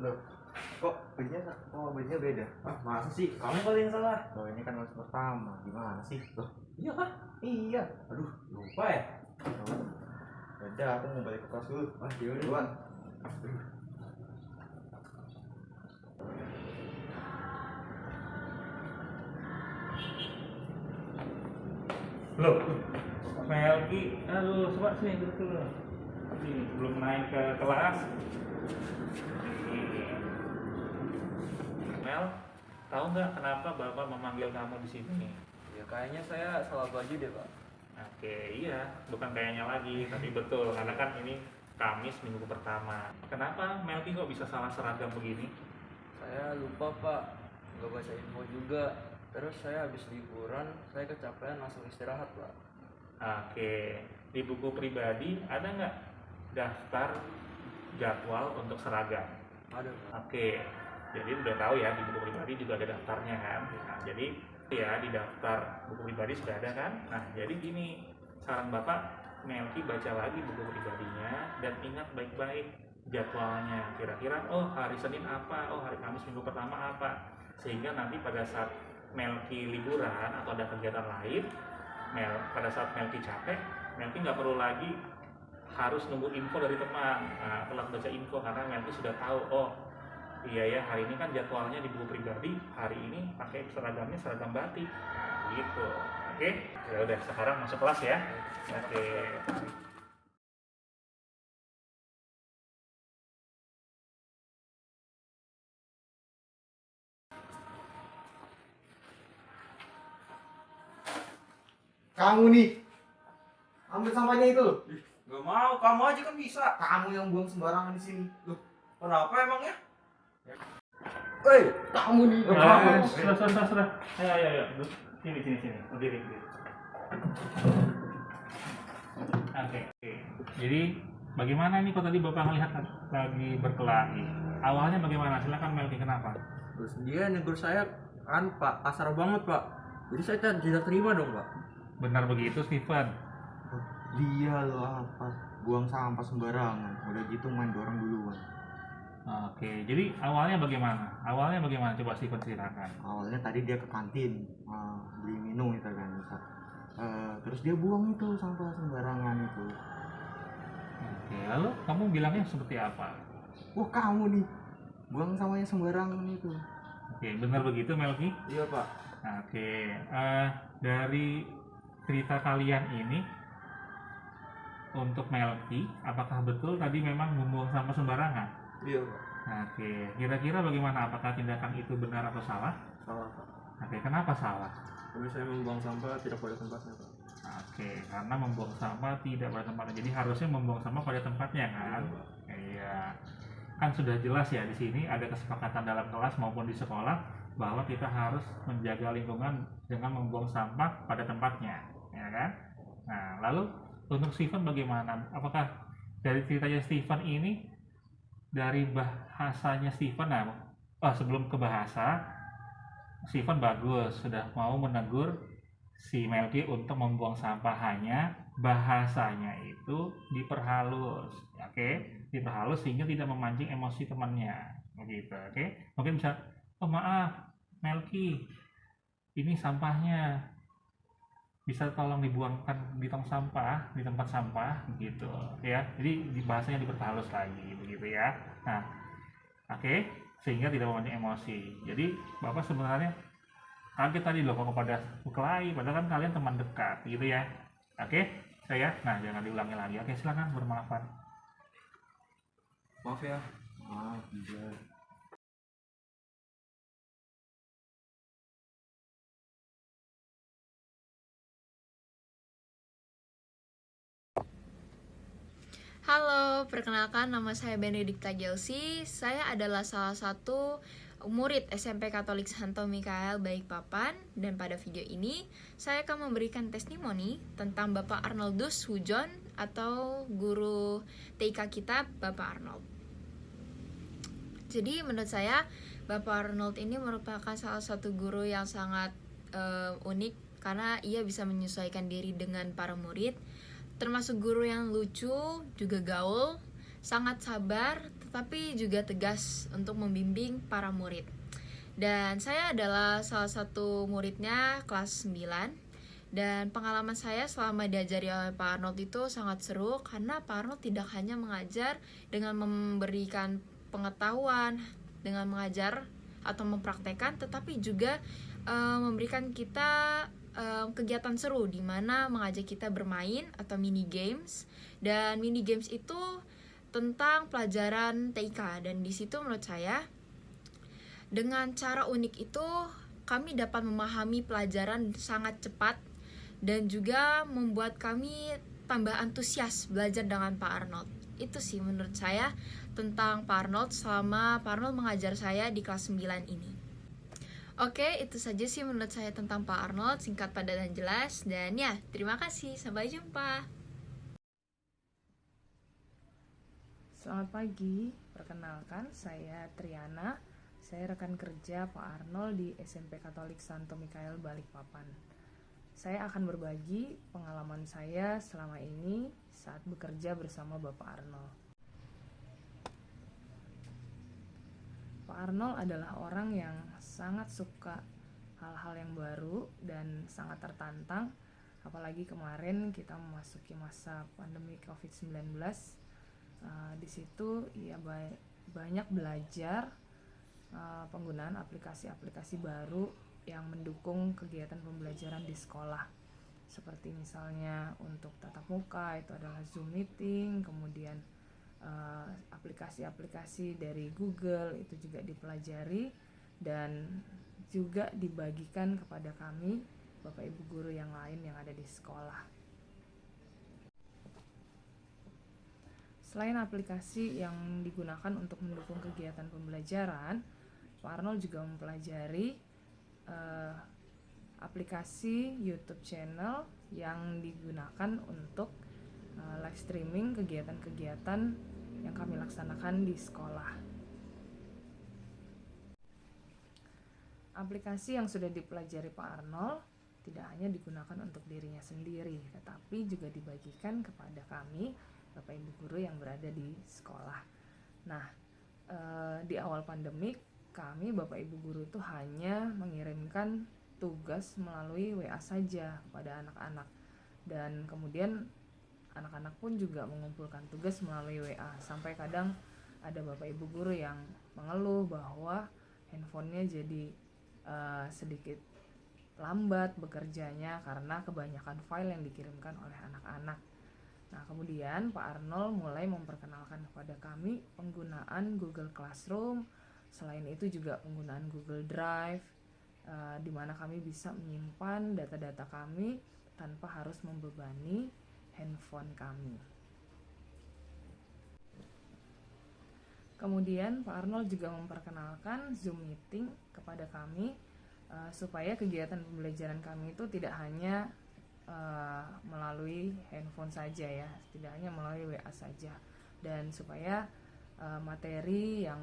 Loh, bajunya beda? Ah, masa sih? Kamu kali yang salah. Loh, ini kan kelas pertama, gimana sih? Loh, Iya kah? iya. Aduh, lupa ya. Beda, aku mau balik ke kelas dulu. Ah, yaudah. Duluan. Loh, Melki, aduh, coba sini duduk dulu. Nih, belum naik ke kelas. Nih. Mel, tahu nggak kenapa Bapak memanggil kamu di sini? Ya kayaknya saya salah baju deh, Pak. Oke, iya, bukan kayaknya lagi, tapi betul, karena kan ini Kamis minggu pertama. Kenapa Melki kok bisa salah seragam begini? Saya lupa, Pak. Nggak baca info juga. Terus saya habis liburan, saya kecapean langsung istirahat, Pak. Oke, di buku pribadi ada nggak daftar jadwal untuk seragam? Ada, Pak. Oke, jadi udah tahu ya di buku pribadi juga ada daftarnya kan. Nah, jadi ya di daftar buku pribadi sudah ada kan. Nah, jadi gini, saran Bapak, Melki baca lagi buku pribadinya dan ingat baik-baik jadwalnya. Kira-kira oh hari Senin apa, oh hari Kamis minggu pertama apa. Sehingga nanti pada saat Melki liburan atau ada kegiatan lain, pada saat Melki capek, Melki nggak perlu lagi harus nunggu info dari teman. Nah, telat baca info karena Melki sudah tahu, oh iya ya hari ini kan jadwalnya di buku pribadi, hari ini pakai seragamnya seragam batik, gitu. Oke, ya udah sekarang masuk kelas ya. Oke. Kamu nih, ambil sampahnya itu loh. Gak mau, kamu aja kan bisa. Kamu yang buang sembarangan di sini. Loh, Kenapa emangnya? kamu nih. Sudah. Ayo. Sini. Berdiri. Oke. Jadi bagaimana nih kok tadi Bapak ngelihat lagi berkelahi? Awalnya bagaimana? Silakan Melki, kenapa? Terus dia negur saya kan, Pak, kasar banget, Pak. Jadi saya tidak terima dong, Pak. Benar begitu, Steven? Dia loh apa? Buang sampah sembarangan. Udah gitu main dorong duluan. Oke, jadi awalnya bagaimana? Coba Steven ceritakan. Awalnya tadi dia ke kantin beli minum itu kan. Terus dia buang itu sampah sembarangan itu. Oke, lalu kamu bilangnya seperti apa? Wah, kamu nih buang sampahnya sembarangan itu. Oke, benar begitu Melki? Iya, Pak. Oke, dari cerita kalian ini untuk Melki, apakah betul tadi memang membuang sampah sembarangan? Iya, Pak. Oke, kira-kira bagaimana? Apakah tindakan itu benar atau salah? Salah, Pak. Oke, kenapa salah? Tapi saya membuang sampah tidak pada tempatnya, Pak. Oke, karena membuang sampah tidak pada tempatnya. Jadi harusnya membuang sampah pada tempatnya kan? Iya. Kan sudah jelas ya di sini ada kesepakatan dalam kelas maupun di sekolah bahwa kita harus menjaga lingkungan dengan membuang sampah pada tempatnya, ya kan? Nah, lalu untuk Steven bagaimana? Apakah dari ceritanya Steven ini, dari bahasanya Steven, sebelum ke bahasa, Steven bagus, sudah mau menegur si Melki untuk membuang sampah, hanya bahasanya itu diperhalus, oke? Diperhalus sehingga tidak memancing emosi temannya, begitu, oke? Mungkin bisa, oh maaf Melki, ini sampahnya bisa tolong dibuangkan di tong sampah, di tempat sampah, gitu ya. Jadi bahasanya diperhalus lagi, begitu ya. Nah, oke, sehingga tidak memancing emosi. Jadi Bapak sebenarnya kaget tadi loh kok pada berkelahi, padahal kan kalian teman dekat, gitu ya. Oke, saya. Nah, jangan diulangi lagi. Oke, silakan bermaafan. Maaf ya. Maaf, iya. Halo, perkenalkan nama saya Benedikta Jelsi. Saya adalah salah satu murid SMP Katolik Santo Mikael Balikpapan, dan pada video ini saya akan memberikan testimoni tentang Bapak Arnoldus Sujon atau guru TK kita, Bapak Arnold. Jadi menurut saya Bapak Arnold ini merupakan salah satu guru yang sangat unik karena ia bisa menyesuaikan diri dengan para murid, termasuk guru yang lucu, juga gaul, sangat sabar, tetapi juga tegas untuk membimbing para murid. Dan saya adalah salah satu muridnya kelas 9. Dan pengalaman saya selama diajari oleh Pak Arnold itu sangat seru karena Pak Arnold tidak hanya mengajar dengan memberikan pengetahuan, dengan mengajar atau mempraktekkan, tetapi juga memberikan kita kegiatan seru di mana mengajak kita bermain atau mini games. Dan mini games itu tentang pelajaran TIK, dan di situ menurut saya dengan cara unik itu kami dapat memahami pelajaran sangat cepat dan juga membuat kami tambah antusias belajar dengan Pak Arnold. Itu sih menurut saya tentang Pak Arnold selama Pak Arnold mengajar saya di kelas 9 ini. Oke, itu saja sih menurut saya tentang Pak Arnold, singkat, padat, dan jelas. Dan ya, terima kasih, sampai jumpa. Selamat pagi, perkenalkan saya Triana. Saya rekan kerja Pak Arnold di SMP Katolik Santo Mikael Balikpapan. Saya akan berbagi pengalaman saya selama ini saat bekerja bersama Bapak Arnold. Pak Arnold adalah orang yang sangat suka hal-hal yang baru dan sangat tertantang. Apalagi kemarin kita memasuki masa pandemi COVID-19. Di situ ia banyak belajar penggunaan aplikasi-aplikasi baru yang mendukung kegiatan pembelajaran di sekolah, seperti misalnya untuk tatap muka itu adalah Zoom meeting, kemudian aplikasi-aplikasi dari Google itu juga dipelajari dan juga dibagikan kepada kami Bapak Ibu guru yang lain yang ada di sekolah. Selain aplikasi yang digunakan untuk mendukung kegiatan pembelajaran, Pak Arnold juga mempelajari aplikasi YouTube channel yang digunakan untuk live streaming kegiatan-kegiatan yang kami laksanakan di sekolah. Aplikasi yang sudah dipelajari Pak Arnold tidak hanya digunakan untuk dirinya sendiri, tetapi juga dibagikan kepada kami, Bapak Ibu guru yang berada di sekolah. Nah, di awal pandemik, kami Bapak Ibu guru itu hanya mengirimkan tugas melalui WA saja kepada anak-anak, dan kemudian anak-anak pun juga mengumpulkan tugas melalui WA, sampai kadang ada Bapak Ibu guru yang mengeluh bahwa handphonenya jadi sedikit lambat bekerjanya karena kebanyakan file yang dikirimkan oleh anak-anak. Nah, kemudian Pak Arnold mulai memperkenalkan kepada kami penggunaan Google Classroom. Selain itu juga penggunaan Google Drive, di mana kami bisa menyimpan data-data kami tanpa harus membebani handphone kami. Kemudian Pak Arnold juga memperkenalkan Zoom meeting kepada kami, supaya kegiatan pembelajaran kami itu tidak hanya melalui handphone saja ya, tidak hanya melalui WA saja, dan supaya materi yang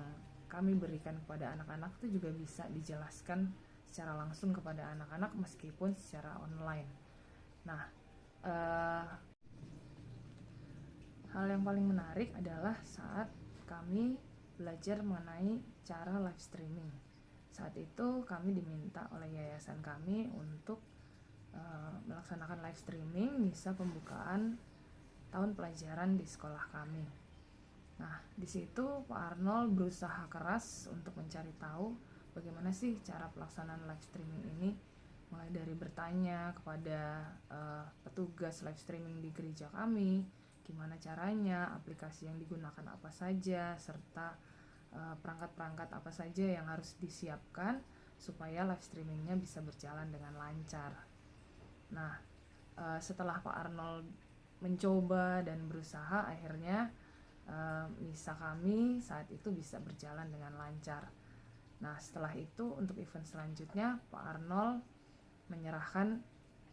kami berikan kepada anak-anak itu juga bisa dijelaskan secara langsung kepada anak-anak meskipun secara online. Nah, hal yang paling menarik adalah saat kami belajar mengenai cara live streaming. Saat itu kami diminta oleh yayasan kami untuk melaksanakan live streaming misa pembukaan tahun pelajaran di sekolah kami. Nah, di situ Pak Arnold berusaha keras untuk mencari tahu bagaimana sih cara pelaksanaan live streaming ini, mulai dari bertanya kepada petugas live streaming di gereja kami, gimana caranya, aplikasi yang digunakan apa saja, serta perangkat-perangkat apa saja yang harus disiapkan supaya live streamingnya bisa berjalan dengan lancar. Nah, setelah Pak Arnold mencoba dan berusaha, akhirnya misa kami saat itu bisa berjalan dengan lancar. Nah, setelah itu untuk event selanjutnya Pak Arnold menyerahkan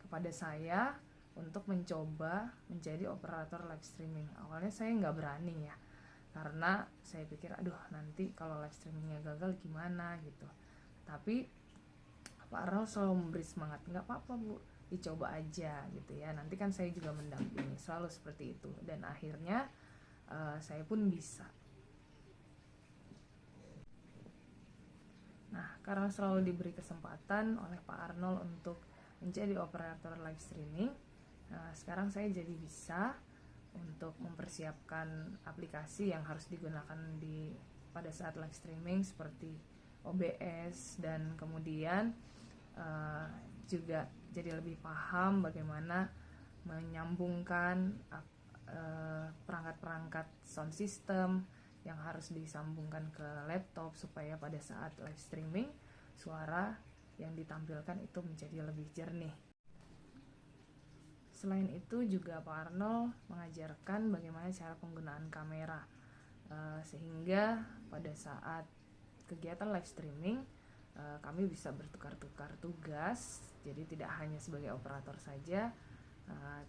kepada saya untuk mencoba menjadi operator live streaming. Awalnya saya nggak berani ya, karena saya pikir aduh nanti kalau live streamingnya gagal gimana gitu. Tapi Pak Arnold selalu memberi semangat, nggak apa-apa Bu, dicoba aja gitu ya, nanti kan saya juga mendampingi, selalu seperti itu. Dan akhirnya saya pun bisa. karena selalu diberi kesempatan oleh Pak Arnold untuk menjadi operator live streaming, sekarang saya jadi bisa untuk mempersiapkan aplikasi yang harus digunakan pada saat live streaming seperti OBS, dan kemudian juga jadi lebih paham bagaimana menyambungkan perangkat-perangkat sound system yang harus disambungkan ke laptop supaya pada saat live streaming suara yang ditampilkan itu menjadi lebih jernih. Selain itu juga Pak Arnold mengajarkan bagaimana cara penggunaan kamera, sehingga pada saat kegiatan live streaming kami bisa bertukar-tukar tugas, jadi tidak hanya sebagai operator saja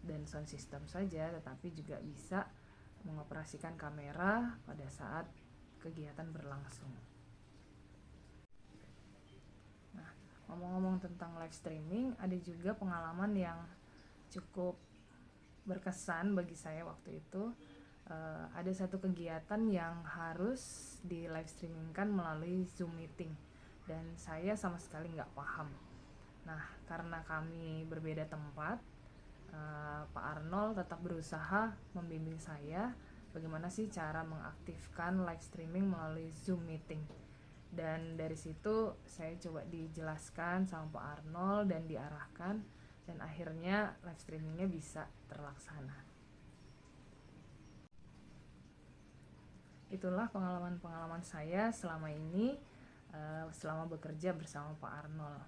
dan sound system saja, tetapi juga bisa mengoperasikan kamera pada saat kegiatan berlangsung. Nah, ngomong-ngomong tentang live streaming, ada juga pengalaman yang cukup berkesan bagi saya waktu itu. Ada satu kegiatan yang harus di live streamingkan melalui Zoom meeting, dan saya sama sekali nggak paham. Nah, karena kami berbeda tempat, Pak Arnold tetap berusaha membimbing saya bagaimana sih cara mengaktifkan live streaming melalui Zoom meeting. Dan dari situ saya coba dijelaskan sama Pak Arnold dan diarahkan, dan akhirnya live streamingnya bisa terlaksana. Itulah pengalaman-pengalaman saya selama ini, selama bekerja bersama Pak Arnold.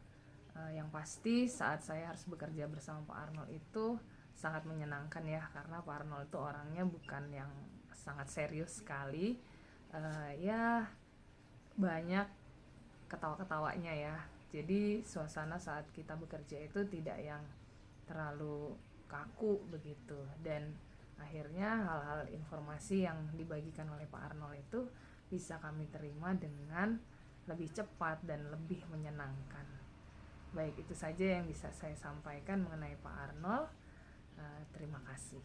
Yang pasti saat saya harus bekerja bersama Pak Arnold itu sangat menyenangkan ya, karena Pak Arnold itu orangnya bukan yang sangat serius sekali, ya banyak ketawa-ketawanya ya. Jadi suasana saat kita bekerja itu tidak yang terlalu kaku begitu, dan akhirnya hal-hal informasi yang dibagikan oleh Pak Arnold itu bisa kami terima dengan lebih cepat dan lebih menyenangkan. Baik, itu saja yang bisa saya sampaikan mengenai Pak Arnold. Terima kasih.